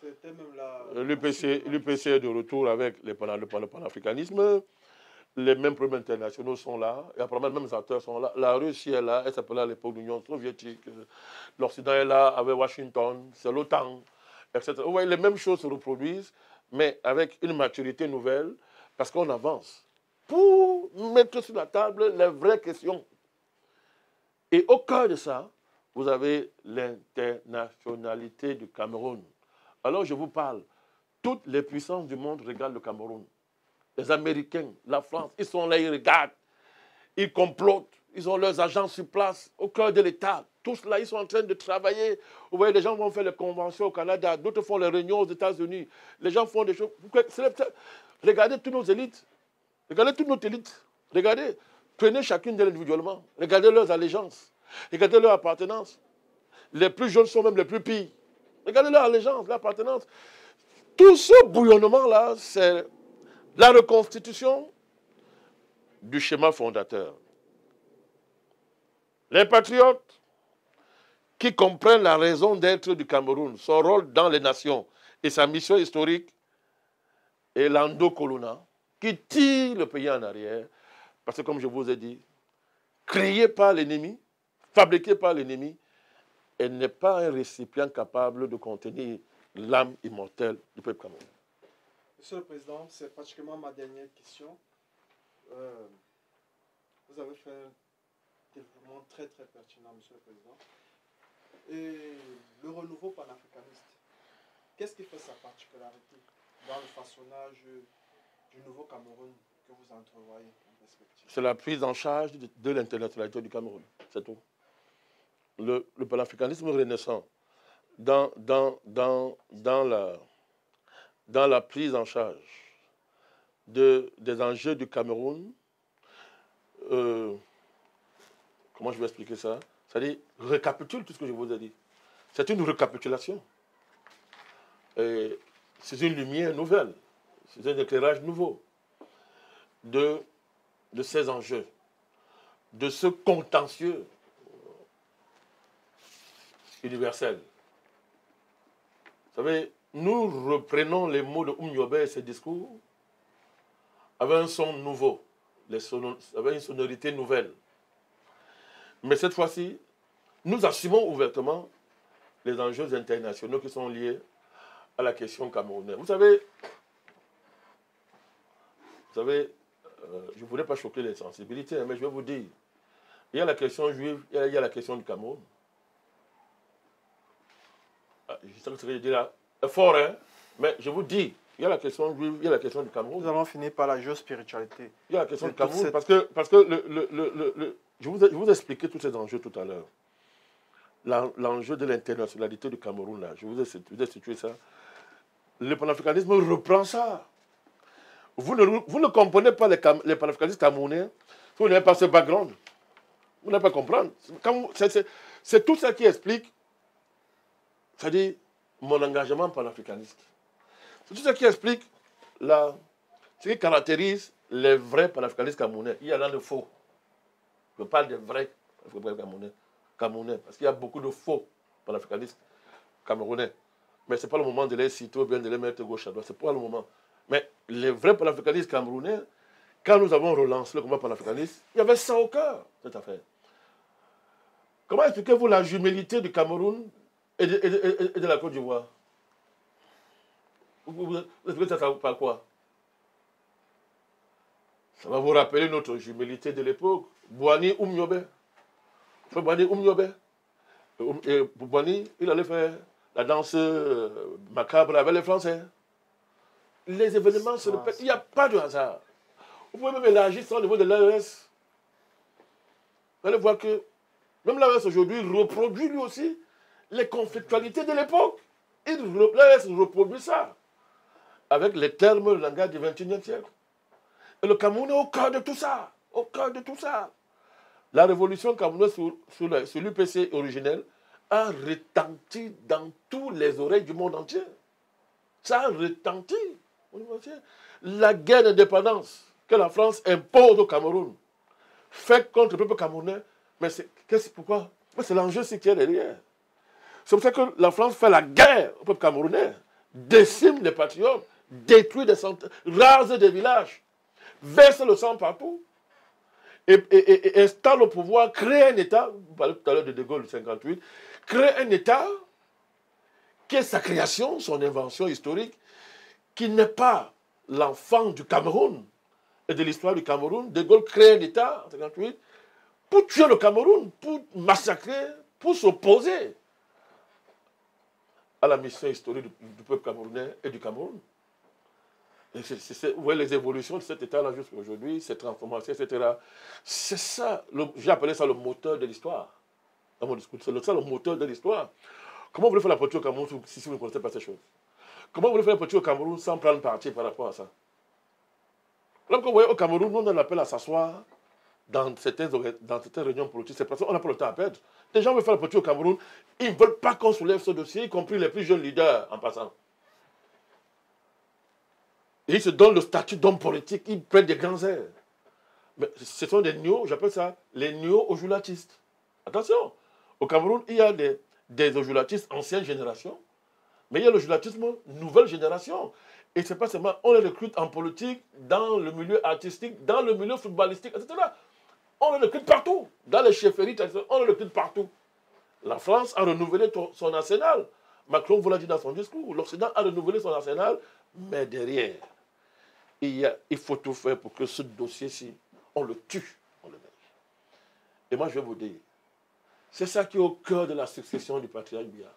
C'était même là. L'UPC est de retour avec le panafricanisme. Les mêmes problèmes internationaux sont là. Et apparemment, les mêmes acteurs sont là. La Russie est là. Elle s'appelait à l'époque l'Union soviétique. L'Occident est là avec Washington. C'est l'OTAN, etc. Vous voyez, les mêmes choses se reproduisent, mais avec une maturité nouvelle, parce qu'on avance pour mettre sur la table les vraies questions. Et au cœur de ça, vous avez l'internationalité du Cameroun. Alors je vous parle, toutes les puissances du monde regardent le Cameroun. Les Américains, la France, ils sont là, ils regardent, ils complotent, ils ont leurs agents sur place, au cœur de l'État. Tous là, ils sont en train de travailler. Vous voyez, les gens vont faire les conventions au Canada, d'autres font les réunions aux États-Unis. Les gens font des choses. Regardez toutes nos élites. Regardez toutes nos élites. Regardez, prenez chacune d'elles individuellement. Regardez leurs allégeances. Regardez leur appartenance. Les plus jeunes sont même les plus pires. Regardez leur allégeance, leur appartenance. Tout ce bouillonnement-là, c'est la reconstitution du schéma fondateur. Les patriotes qui comprennent la raison d'être du Cameroun, son rôle dans les nations et sa mission historique, et l'Ando-Colonna, qui tire le pays en arrière, parce que comme je vous ai dit, créé par l'ennemi, fabriqué par l'ennemi, elle n'est pas un récipient capable de contenir l'âme immortelle du peuple camerounais. Monsieur le Président, c'est pratiquement ma dernière question. Vous avez fait un développement très très pertinent, Monsieur le Président. Et le renouveau panafricaniste, qu'est-ce qui fait sa particularité dans le façonnage du nouveau Cameroun que vous entrevoyez en perspective? C'est la prise en charge de l'internationalité du Cameroun, c'est tout. Le panafricanisme renaissant dans la prise en charge des enjeux du Cameroun, comment je vais expliquer ça? C'est-à-dire, récapitule tout ce que je vous ai dit. C'est une récapitulation. C'est une lumière nouvelle, c'est un éclairage nouveau de ces enjeux, de ce contentieux universel. Vous savez, nous reprenons les mots de Oumyobé et ses discours avec un son nouveau, avec une sonorité nouvelle. Mais cette fois-ci, nous assumons ouvertement les enjeux internationaux qui sont liés à la question camerounaise. Vous savez, je ne voulais pas choquer les sensibilités, mais je vais vous dire, il y a la question juive, il y a la question du Cameroun. Je sais ce que je dis là est fort, hein? Mais je vous dis, il y a la question juive, il y a la question du Cameroun. Nous allons finir par la géospiritualité. Il y a la question du Cameroun, parce que je vous ai expliqué tous ces enjeux tout à l'heure. L'enjeu de l'internationalité du Cameroun, là, je vous ai situé ça. Le panafricanisme reprend ça. Vous ne comprenez pas les panafricanistes camerounais si vous n'avez pas ce background. Vous n'allez pas comprendre. C'est tout ça qui explique, c'est-à-dire mon engagement panafricaniste. C'est tout ça qui explique ce qui caractérise les vrais panafricanistes camerounais. Il y en a de faux. Je parle des vrais camerounais, parce qu'il y a beaucoup de faux panafricanistes camerounais. Mais ce n'est pas le moment de les citer ou bien de les mettre gauche à droite. Ce n'est pas le moment. Mais les vrais panafricanistes camerounais, quand nous avons relancé le combat panafricaniste, il y avait ça au cœur, cette affaire. Comment expliquez-vous la jumélité du Cameroun et de la Côte d'Ivoire? Vous expliquez ça par quoi? Ça va vous rappeler notre jumélité de l'époque. Bouani Oumyobé. Bouani Oumyobé. Et Bouani, il allait faire la danse macabre avec les Français. Les événements se répètent. Il n'y a pas de hasard. Vous pouvez même élargir ça au niveau de l'AES. Vous allez voir que même l'AES aujourd'hui reproduit lui aussi les conflictualités de l'époque. L'AES reproduit ça avec les termes, le langage du XXIe siècle. Et le Cameroun est au cœur de tout ça. Au cœur de tout ça. La révolution camerounaise sur l'UPC originelle a retenti dans toutes les oreilles du monde entier. Ça a retenti. La guerre d'indépendance que la France impose au Cameroun, fait contre le peuple camerounais, mais pourquoi? C'est l'enjeu qui est derrière. C'est pour ça que la France fait la guerre au peuple camerounais, décime les patriotes, détruit des centaines, rase des villages, verse le sang partout, et installe au pouvoir, crée un État, vous parlez tout à l'heure de Gaulle, 58, crée un État qui est sa création, son invention historique, qui n'est pas l'enfant du Cameroun et de l'histoire du Cameroun. De Gaulle crée un État en 1958 pour tuer le Cameroun, pour massacrer, pour s'opposer à la mission historique du peuple camerounais et du Cameroun. Et vous voyez les évolutions de cet État-là jusqu'à aujourd'hui, ces transformations, etc. C'est ça, j'ai appelé ça le moteur de l'histoire. Dans mon discours, c'est ça le moteur de l'histoire. Comment vous voulez faire la politique au Cameroun si vous ne connaissez pas ces choses? Comment vous voulez faire la politique au Cameroun sans prendre parti par rapport à ça? Donc, vous voyez, au Cameroun, on a l'appel à s'asseoir dans certaines réunions politiques. C'est parce qu'on n'a pas le temps à perdre. Les gens veulent faire la politique au Cameroun, ils ne veulent pas qu'on soulève ce dossier, y compris les plus jeunes leaders en passant. Et ils se donnent le statut d'homme politique, ils prennent des grands airs. Mais ce sont des néo, j'appelle ça les néo-ojulatistes. Attention, au Cameroun, il y a des ojulatistes ancienne génération, mais il y a le ojulatisme nouvelle génération. Et ce n'est pas seulement on les recrute en politique, dans le milieu artistique, dans le milieu footballistique, etc. On les recrute partout. Dans les chefferies, on les recrute partout. La France a renouvelé son arsenal. Macron vous l'a dit dans son discours. L'Occident a renouvelé son arsenal, mais derrière, il faut tout faire pour que ce dossier-ci, on le tue, on le met. Et moi, je vais vous dire, c'est ça qui est au cœur de la succession du patriarche Biya.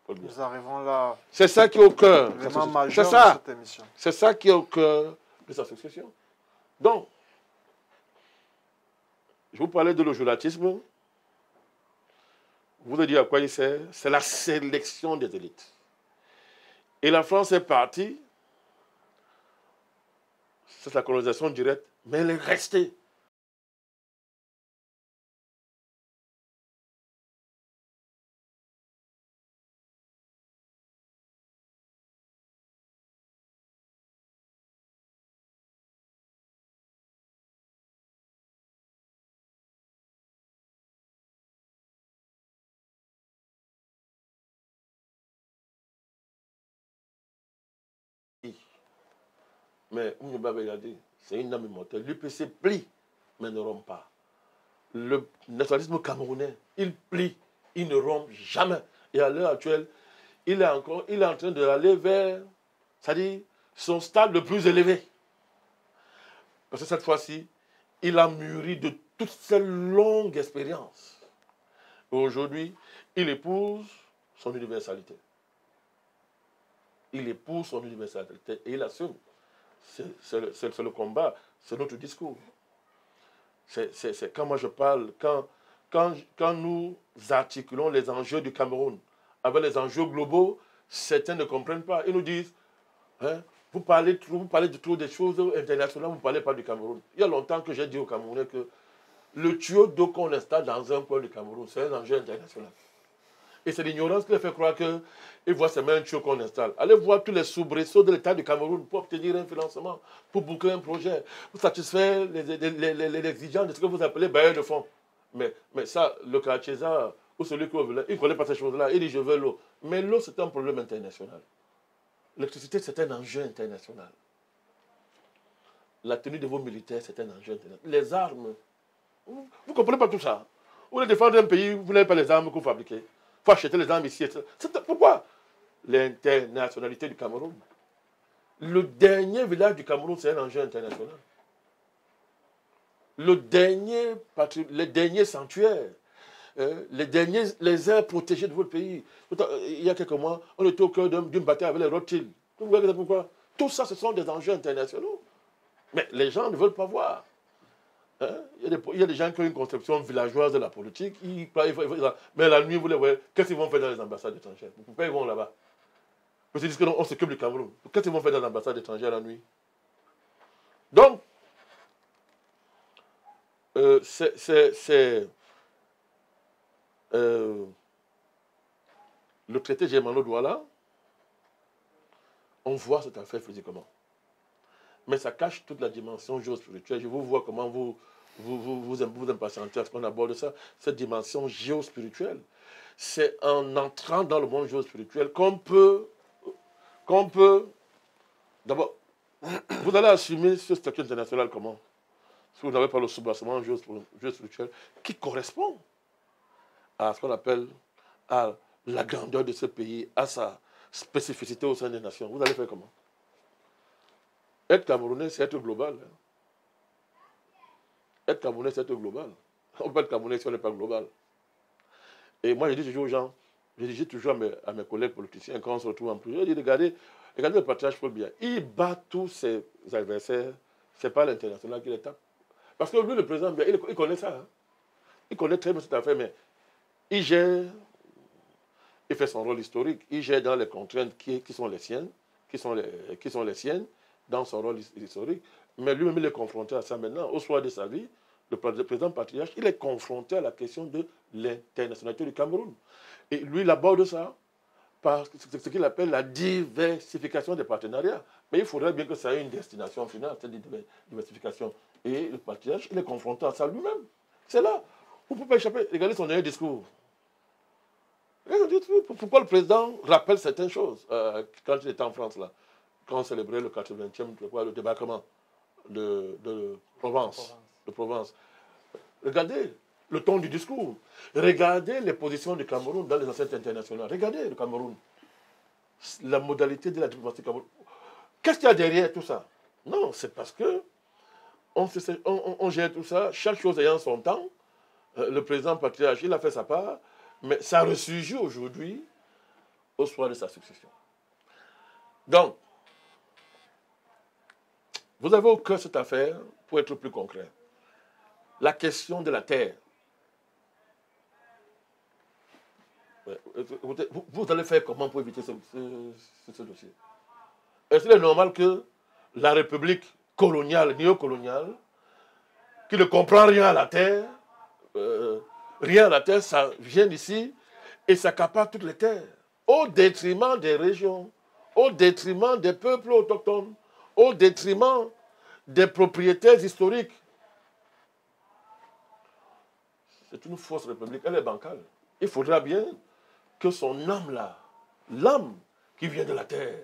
Nous arrivons là. C'est ça qui est au cœur. Vraiment majeur de cette émission. C'est ça qui est au cœur de sa succession. Donc, je vous parlais de l'ojulatisme. Vous avez dit à quoi il sert? C'est la sélection des élites. Et la France est partie. C'est la colonisation directe, mais elle est restée. Mais Oumouba Begadi, c'est une âme immortelle. L'UPC plie, mais ne rompt pas. Le nationalisme camerounais, il plie, il ne rompt jamais. Et à l'heure actuelle, il est en train d'aller vers, c'est-à-dire son stade le plus élevé. Parce que cette fois-ci, il a mûri de toute cette longue expérience. Aujourd'hui, il épouse son universalité. Il épouse son universalité et il assume. C'est le combat, c'est notre discours. C'est quand moi je parle, quand nous articulons les enjeux du Cameroun avec les enjeux globaux, certains ne comprennent pas. Ils nous disent, hein, vous parlez de trop des choses internationales, vous ne parlez pas du Cameroun. Il y a longtemps que j'ai dit aux Camerounais que le tuyau d'eau qu'on installe dans un coin du Cameroun, c'est un enjeu international. Et c'est l'ignorance qui les fait croire qu'ils voient seulement un tuyau qu'on installe. Allez voir tous les soubresauts de l'État du Cameroun pour obtenir un financement, pour boucler un projet, pour satisfaire les exigences de ce que vous appelez bailleurs de fonds. Mais ça, le Kacheza ou celui qui veut, il ne connaît pas ces choses-là. Il dit je veux l'eau. Mais l'eau, c'est un problème international. L'électricité, c'est un enjeu international. La tenue de vos militaires, c'est un enjeu international. Les armes, vous ne comprenez pas tout ça. Vous voulez défendre un pays, vous n'avez pas les armes que vous fabriquez. Il faut acheter les armes ici. Pourquoi? L'internationalité du Cameroun. Le dernier village du Cameroun, c'est un enjeu international. Les derniers sanctuaires, les aires protégées de votre pays. Il y a quelques mois, on était au cœur d'une bataille avec les Rothschild. Vous voyez pourquoi? Tout ça, ce sont des enjeux internationaux. Mais les gens ne veulent pas voir. Hein? Il y a des gens qui ont une conception villageoise de la politique. Mais la nuit, vous les voyez, qu'est-ce qu'ils vont faire dans les ambassades étrangères? Pourquoi ils vont là-bas? Parce qu'ils disent qu'on s'occupe du Cameroun. Qu'est-ce qu'ils vont faire dans les ambassades étrangères la nuit? Donc, le traité Germano-Douala, on voit cette affaire physiquement. Mais ça cache toute la dimension géospirituelle. Je vous vois comment vous impatientez à ce qu'on aborde ça. Cette dimension géospirituelle. C'est en entrant dans le monde géospirituel qu'on peut d'abord, vous allez assumer ce statut international comment? Si vous n'avez pas le soubassement géospirituel qui correspond à ce qu'on appelle à la grandeur de ce pays, à sa spécificité au sein des nations. Vous allez faire comment? Être Camerounais, c'est être global. Être Camerounais, c'est être global. On peut être Camerounais si on n'est pas global. Et moi, je dis toujours aux gens, je dis toujours à mes collègues politiciens, quand on se retrouve en plus, je dis, regardez le partage Paul Biya. Il bat tous ses adversaires. Ce n'est pas l'international qui les tape. Parce que lui, le président Biya, il connaît ça. Hein. Il connaît très bien cette affaire, mais il gère, il fait son rôle historique. Il gère dans les contraintes qui sont les siennes, qui sont les siennes, dans son rôle historique. Mais lui-même, il est confronté à ça maintenant. Au soir de sa vie, le président patriarche, il est confronté à la question de l'internationalité du Cameroun. Et lui, il aborde ça par ce qu'il appelle la diversification des partenariats. Mais il faudrait bien que ça ait une destination finale, cette diversification. Et le patriarche, il est confronté à ça lui-même. C'est là. Vous ne pouvez pas échapper. Regardez son dernier discours. Pourquoi le président rappelle certaines choses quand il était en France, là, quand on célébrait le 80e, le débarquement de Provence. De Provence. Regardez le ton du discours. Regardez les positions du Cameroun dans les enceintes internationales. Regardez le Cameroun. La modalité de la diplomatie camerounaise. Qu'est-ce qu'il y a derrière tout ça? Non, c'est parce que on gère tout ça, chaque chose ayant son temps. Le président patriarche, il a fait sa part, mais ça ressurgit aujourd'hui au soir de sa succession. Donc, vous avez au cœur cette affaire, pour être plus concret, la question de la terre. Vous allez faire comment pour éviter ce dossier? Est-ce qu'il est normal que la République coloniale, néocoloniale, qui ne comprend rien à la terre, ça vient d'ici et s'accapare toutes les terres, au détriment des régions, au détriment des peuples autochtones, au détriment des propriétaires historiques. C'est une fausse république, elle est bancale. Il faudra bien que son âme-là, l'âme qui vient de la terre,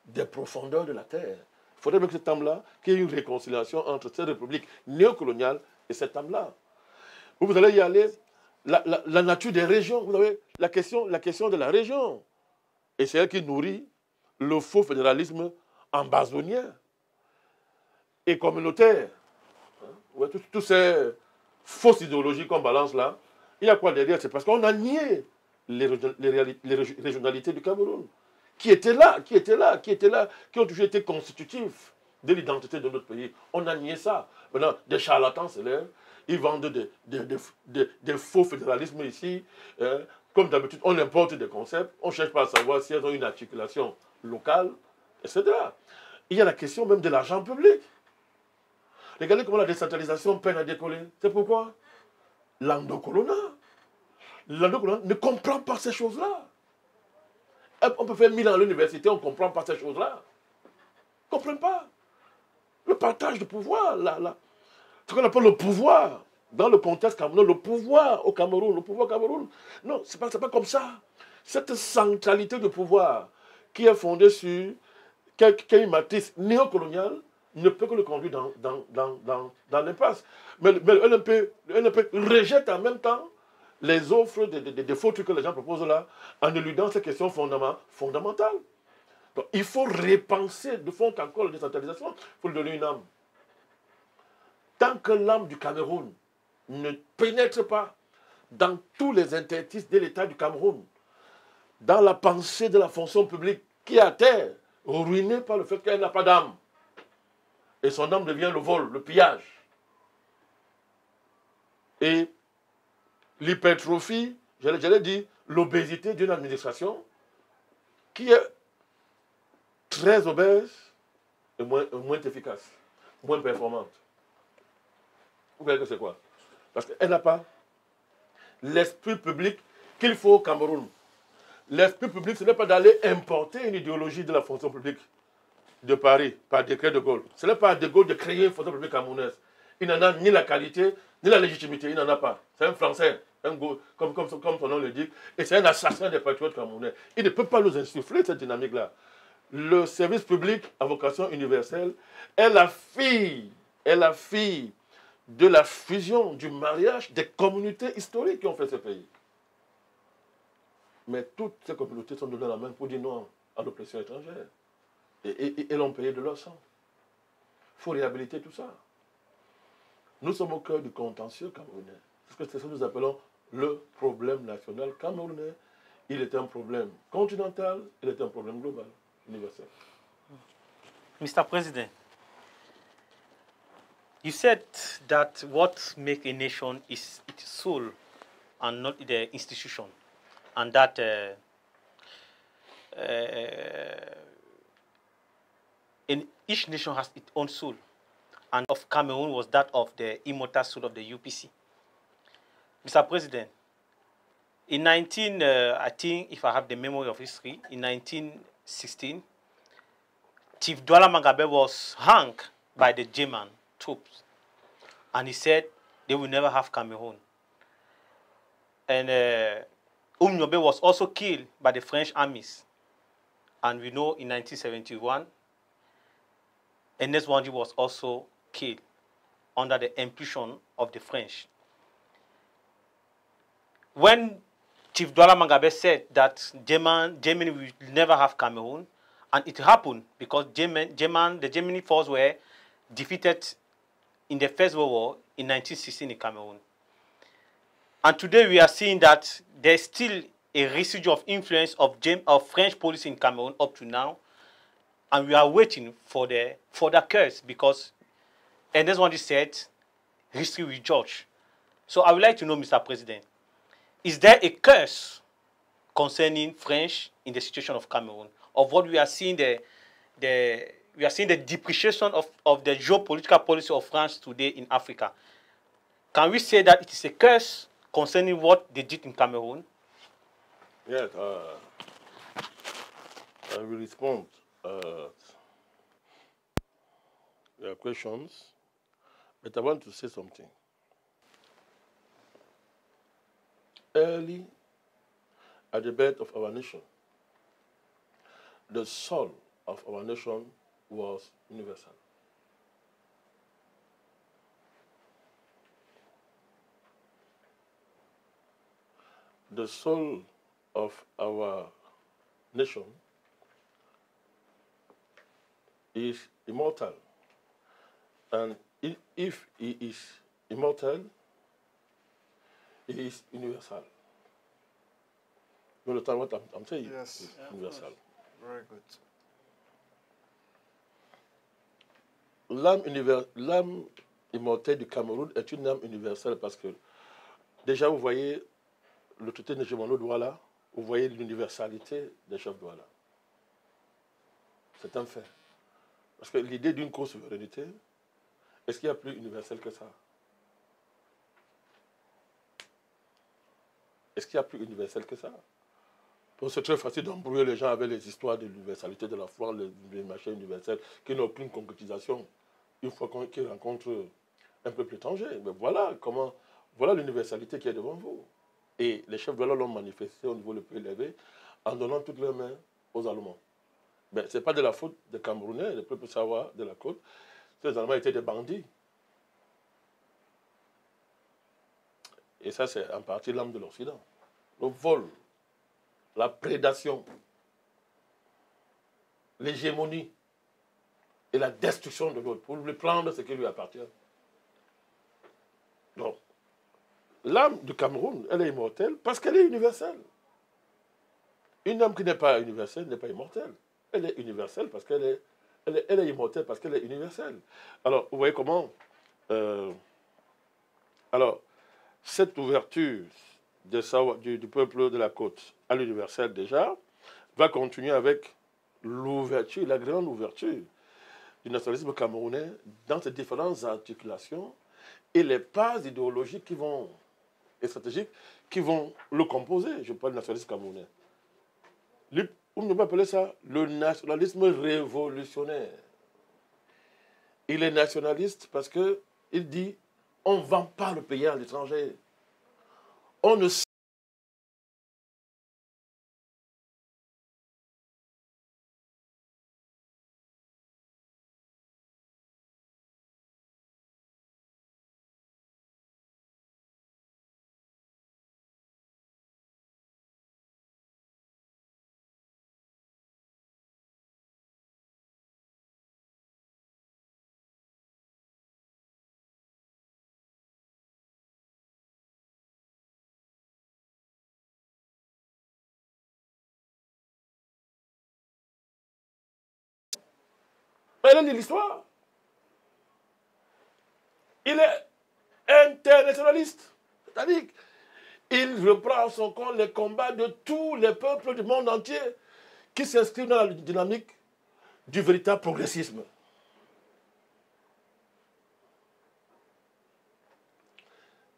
des profondeurs de la terre, il faudrait bien que cette âme-là, qu'il y ait une réconciliation entre cette république néocoloniale et cette âme-là. Vous allez y aller, la nature des régions, vous avez la question de la région. Et c'est elle qui nourrit le faux fédéralisme ambazonien et communautaire. Ouais, toutes ces fausses idéologies qu'on balance là, il y a quoi derrière? C'est parce qu'on a nié les régionalités du Cameroun, qui ont toujours été constitutifs de l'identité de notre pays. On a nié ça. Maintenant, des charlatans se lèvent, ils vendent des faux fédéralismes ici. Comme d'habitude, on importe des concepts, on ne cherche pas à savoir si elles ont une articulation locale, etc. Il y a la question même de l'argent public. Regardez comment la décentralisation peine à décoller. C'est pourquoi l'endocolonat ne comprend pas ces choses-là. On peut faire 1000 ans à l'université, on ne comprend pas ces choses-là. On ne comprend pas. Le partage de pouvoir, ce qu'on appelle le pouvoir, dans le contexte camerounais, le pouvoir au Cameroun, non, ce n'est pas comme ça. Cette centralité de pouvoir qui est fondée sur une matrice néocoloniale ne peut que le conduire dans l'impasse. Mais le NP rejette en même temps les offres des faux trucs que les gens proposent là, en éludant ces questions fondamentales. Donc, il faut repenser de fond en comble la décentralisation, il faut lui donner une âme. Tant que l'âme du Cameroun ne pénètre pas dans tous les interstices de l'État du Cameroun, dans la pensée de la fonction publique qui est à terre, ruinée par le fait qu'elle n'a pas d'âme. Et son âme devient le vol, le pillage. Et l'hypertrophie, j'allais dire, l'obésité d'une administration qui est très obèse et moins efficace, moins performante. Vous voyez que c'est quoi? Parce qu'elle n'a pas l'esprit public qu'il faut au Cameroun. L'esprit public, ce n'est pas d'aller importer une idéologie de la fonction publique de Paris, par décret de Gaulle. Ce n'est pas à de Gaulle de créer une fonction publique camerounaise. Il n'en a ni la qualité, ni la légitimité, il n'en a pas. C'est un Français, comme son nom le dit, et c'est un assassin des patriotes camerounais. Il ne peut pas nous insuffler cette dynamique-là. Le service public à vocation universelle est la fille de la fusion, du mariage des communautés historiques qui ont fait ce pays. Mais toutes ces communautés sont données la main pour dire non à l'oppression étrangère. Et l'ont payé de leur sang. Il faut réhabiliter tout ça. Nous sommes au cœur du contentieux camerounais. C'est ce que nous appelons le problème national camerounais. Il est un problème continental, il est un problème global, universel. Mr. President, you said that what makes a nation is its soul and not the institution, and that each nation has its own soul, and of Cameroon was that of the immortal soul of the UPC. Mr. President, in I think if I have the memory of history, in 1916, Chief Douala Magabe was hung by the German troops, and he said they will never have Cameroon. And Nyobe was also killed by the French armies. And we know in 1971, Ernest Wandi was also killed under the impulsion of the French. When Chief Douala Mangabe said that Germany will never have Cameroon, and it happened because the German forces were defeated in the First World War in 1916 in Cameroon. And today we are seeing that there's still a residue of influence of French policy in Cameroon up to now, and we are waiting for the curse because Ernest Wandi said history will judge. So I would like to know, Mr. President, is there a curse concerning French in the situation of Cameroon? Of what we are seeing we are seeing the depreciation of the geopolitical policy of France today in Africa. Can we say that it is a curse concerning what they did in Cameroon? Yes, I will respond to your questions, but I want to say something. Early at the birth of our nation, the soul of our nation was universal. The soul of our nation is immortal. And if he is immortal, he is universal. You understand what I'm saying? Yes. It's universal. Very good. L'âme immortelle du Cameroun est une âme universelle parce que déjà vous voyez le traité de Douala, vous voyez l'universalité des chefs Douala. C'est un fait. Parce que l'idée d'une co-souveraineté, est-ce qu'il y a plus universel que ça? Est-ce qu'il y a plus universel que ça? C'est très facile d'embrouiller les gens avec les histoires de l'universalité de la foi, les machins universels, qui n'ont aucune concrétisation une fois qu'ils rencontrent un peuple étranger. Mais voilà comment, voilà l'universalité qui est devant vous. Et les chefs de l'État l'ont manifesté au niveau le plus élevé en donnant toutes leurs mains aux Allemands. Mais ce n'est pas de la faute des Camerounais, des peuples savoie de la côte. Ces Allemands étaient des bandits. Et ça, c'est en partie l'âme de l'Occident. Le vol, la prédation, l'hégémonie et la destruction de l'autre pour lui prendre ce qui lui appartient. Donc, l'âme du Cameroun, elle est immortelle parce qu'elle est universelle. Une âme qui n'est pas universelle n'est pas immortelle. Elle est universelle parce qu'elle est immortelle parce qu'elle est universelle. Alors, vous voyez comment... alors, cette ouverture du peuple de la côte à l'universel déjà va continuer avec l'ouverture, la grande ouverture du nationalisme camerounais dans ses différentes articulations et les bases idéologiques et stratégiques qui vont le composer. Je parle du nationalisme camerounais. On peut appeler ça le nationalisme révolutionnaire. Il est nationaliste parce qu'il dit on ne vend pas le pays à l'étranger. On ne Elle est l'histoire. Il est internationaliste. C'est-à-dire qu'il reprend en son compte les combats de tous les peuples du monde entier qui s'inscrivent dans la dynamique du véritable progressisme.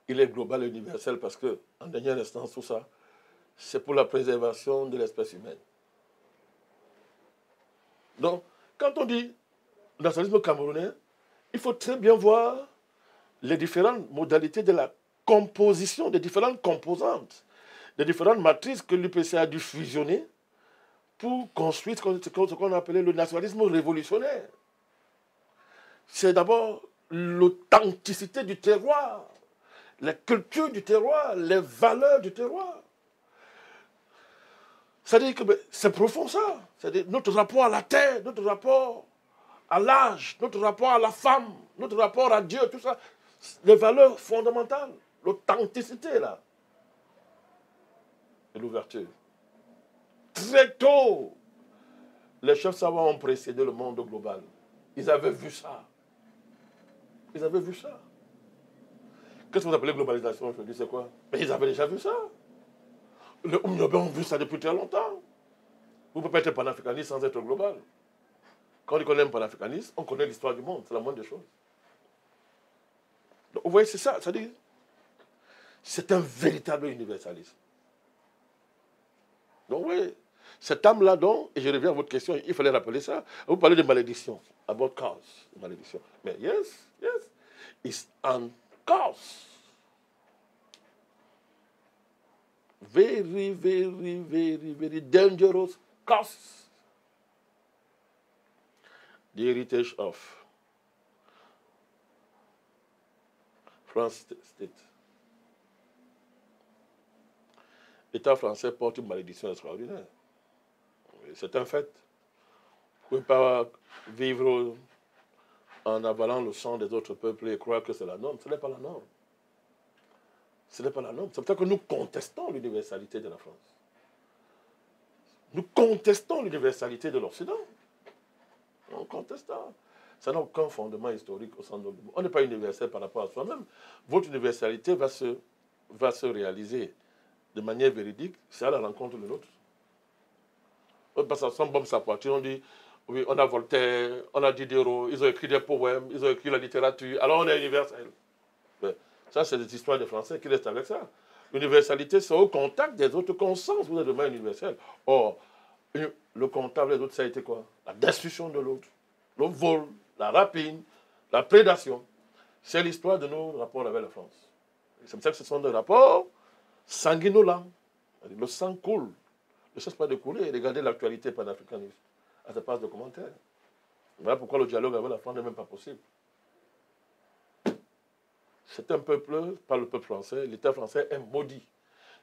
Il est global et universel parce que, en dernière instance, tout ça, c'est pour la préservation de l'espèce humaine. Donc, quand on dit nationalisme camerounais, il faut très bien voir les différentes modalités de la composition, des différentes composantes. des différentes matrices que l'UPC a dû fusionner pour construire ce qu'on appelait le nationalisme révolutionnaire. C'est d'abord l'authenticité du terroir, la culture du terroir, les valeurs du terroir. C'est-à-dire que c'est profond ça. C'est-à-dire notre rapport à la terre, notre rapport à l'âge, notre rapport à la femme, notre rapport à Dieu, tout ça. Les valeurs fondamentales, l'authenticité là. Et l'ouverture. Très tôt, les chefs savants ont précédé le monde global. Ils avaient vu ça. Ils avaient vu ça. Qu'est-ce que vous appelez globalisation aujourd'hui, c'est quoi? Mais ils avaient déjà vu ça. Les Oumniobé ont vu ça depuis très longtemps. Vous ne pouvez pas être panafricaniste sans être global. Quand on dit qu'on aime panafricanisme, on connaît l'histoire du monde. C'est la moindre des choses. Donc, vous voyez, c'est ça. C'est-à-dire, c'est un véritable universalisme. Donc, oui, cette âme-là, donc, et je reviens à votre question, il fallait rappeler ça. Vous parlez de malédiction, about cause, malédiction. Mais yes, it's an cause. Very, very, very, very dangerous cause. The heritage of France State. L'État français porte une malédiction extraordinaire. C'est un fait. Vous ne pouvez pas vivre en avalant le sang des autres peuples et croire que c'est la norme. Ce n'est pas la norme. Ce n'est pas la norme. C'est pour ça que nous contestons l'universalité de la France. Nous contestons l'universalité de l'Occident. On conteste ça. Ça n'a aucun fondement historique au sein de nous. On n'est pas universel par rapport à soi-même. Votre universalité va se réaliser de manière véridique, c'est à la rencontre de l'autre. Parce que sans bombe sa poitrine, on dit, oui, on a Voltaire, on a Diderot, ils ont écrit des poèmes, ils ont écrit la littérature, alors on est universel. Mais ça, c'est des histoires des Français qui restent avec ça. L'universalité, c'est au contact des autres qu'on sent que vous êtes vraiment universel. Or, le contact des autres, ça a été quoi? La destruction de l'autre, le vol, la rapine, la prédation. C'est l'histoire de nos rapports avec la France. C'est pour ça que ce sont des rapports sanguinolents. Le sang coule. Ne cesse pas de couler. Regardez l'actualité panafricaniste. À sa passe de commentaires. Voilà pourquoi le dialogue avec la France n'est même pas possible. C'est un peuple, pas le peuple français, l'État français est maudit.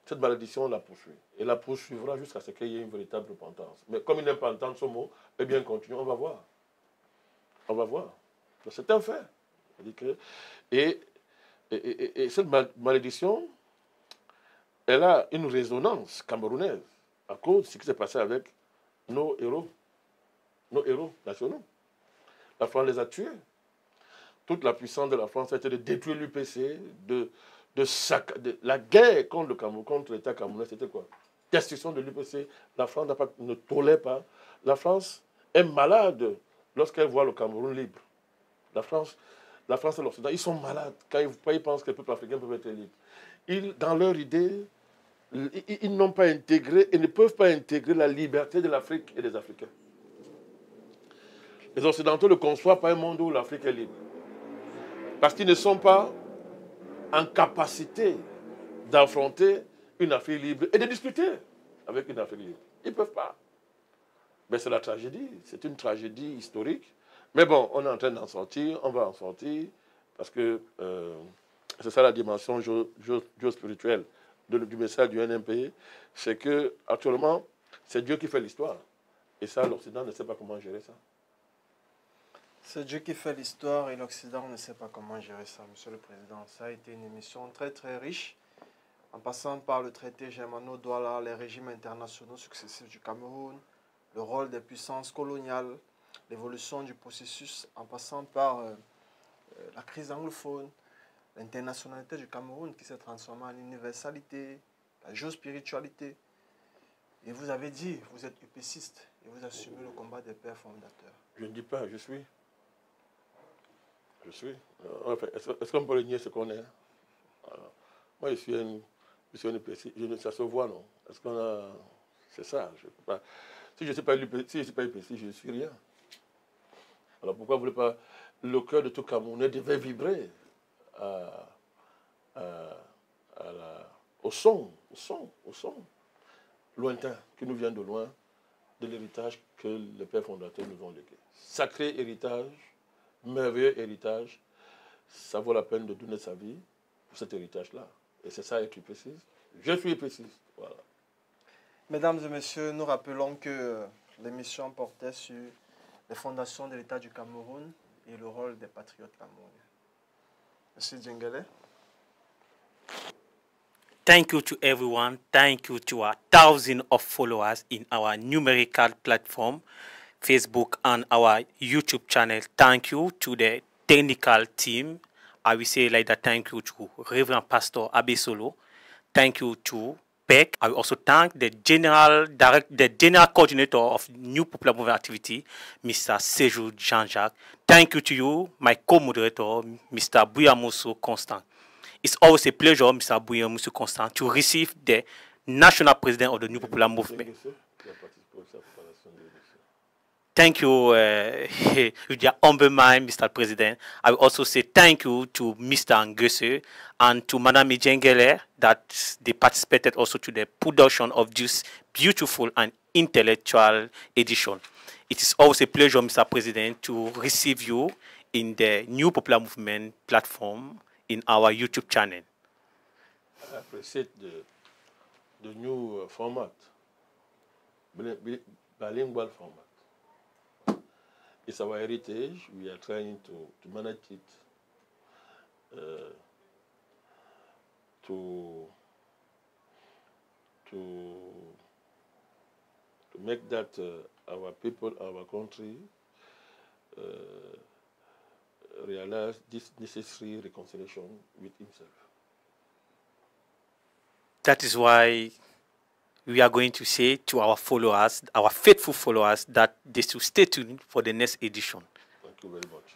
Cette malédiction la poursuit. Et la poursuivra jusqu'à ce qu'il y ait une véritable repentance. Mais comme il n'aime pas entendre ce mot, eh bien continuons, on va voir. On va voir. C'est un fait. Et cette malédiction, elle a une résonance camerounaise à cause de ce qui s'est passé avec nos héros nationaux. La France les a tués. Toute la puissance de la France a été de détruire l'UPC, la guerre contre le Cameroun, contre l'État camerounais, c'était quoi? Destruction de l'UPC. La France ne tolère pas. La France est malade lorsqu'elle voit le Cameroun libre. La France et l'Occident, ils sont malades quand ils pensent que les peuples africains peuvent être libres. Dans leur idée, ils n'ont pas intégré et ne peuvent pas intégrer la liberté de l'Afrique et des Africains. Les Occidentaux ne conçoivent pas un monde où l'Afrique est libre. Parce qu'ils ne sont pas en capacité d'affronter une Afrique libre et de discuter avec une Afrique libre. Ils ne peuvent pas. Mais c'est la tragédie. C'est une tragédie historique. Mais bon, on est en train d'en sortir. On va en sortir. Parce que c'est ça la dimension géospirituelle du message du NMP. C'est que actuellement, c'est Dieu qui fait l'histoire. Et ça, l'Occident ne sait pas comment gérer ça. C'est Dieu qui fait l'histoire et l'Occident ne sait pas comment gérer ça, Monsieur le Président. Ça a été une émission très très riche, en passant par le traité Germano-Douala, les régimes internationaux successifs du Cameroun, le rôle des puissances coloniales, l'évolution du processus, en passant par la crise anglophone, l'internationalité du Cameroun qui s'est transformée en universalité, la géospiritualité. Et vous avez dit, vous êtes UPCiste et vous assumez le combat des pères fondateurs. Je ne dis pas, je suis. Je suis. Enfin, est-ce qu'on peut le nier ce qu'on est? Alors, moi, je suis un UPCiste. Ça se voit, non? Est-ce qu'on a... C'est ça. Je peux pas... Si je ne suis pas UPCiste, je ne suis rien. Alors pourquoi vous ne voulez pas... Le cœur de tout Camerounais devait vibrer au son au son lointain, qui nous vient de loin, de l'héritage que les pères fondateurs nous ont légué. Sacré héritage, merveilleux héritage, ça vaut la peine de donner sa vie pour cet héritage-là. Et c'est ça, être précise. Je suis précise. Voilà. Mesdames et messieurs, nous rappelons que l'émission portait sur les fondations de l'État du Cameroun et le rôle des patriotes camerounais. Monsieur Djengele. Thank you to everyone. Thank you to our thousands of followers in our numerical platform, Facebook and our YouTube channel. Thank you to the technical team. I will say like that, thank you to Reverend Pastor Abesolo. Thank you to Beck. I will also thank the general coordinator of New Popular Movement Activity, Mr. Sejou Jean-Jacques. Thank you to you, my co-moderator, Mr. Buyamuso Constant. It's always a pleasure, Mr. Buyamuso Constant, to receive the national president of the New Popular Movement. Thank you, with your humble mind, Mr. President. I will also say thank you to Mr. Ngese and to Madame Djengele that they participated also to the production of this beautiful and intellectual edition. It is always a pleasure, Mr. President, to receive you in the New Popular Movement platform in our YouTube channel. I appreciate the new format, bilingual format. It's our heritage. We are trying to manage it, to make that our people, our country, realize this necessary reconciliation with himself. That is why we are going to say to our followers, our faithful followers, that they should stay tuned for the next edition. Thank you very much.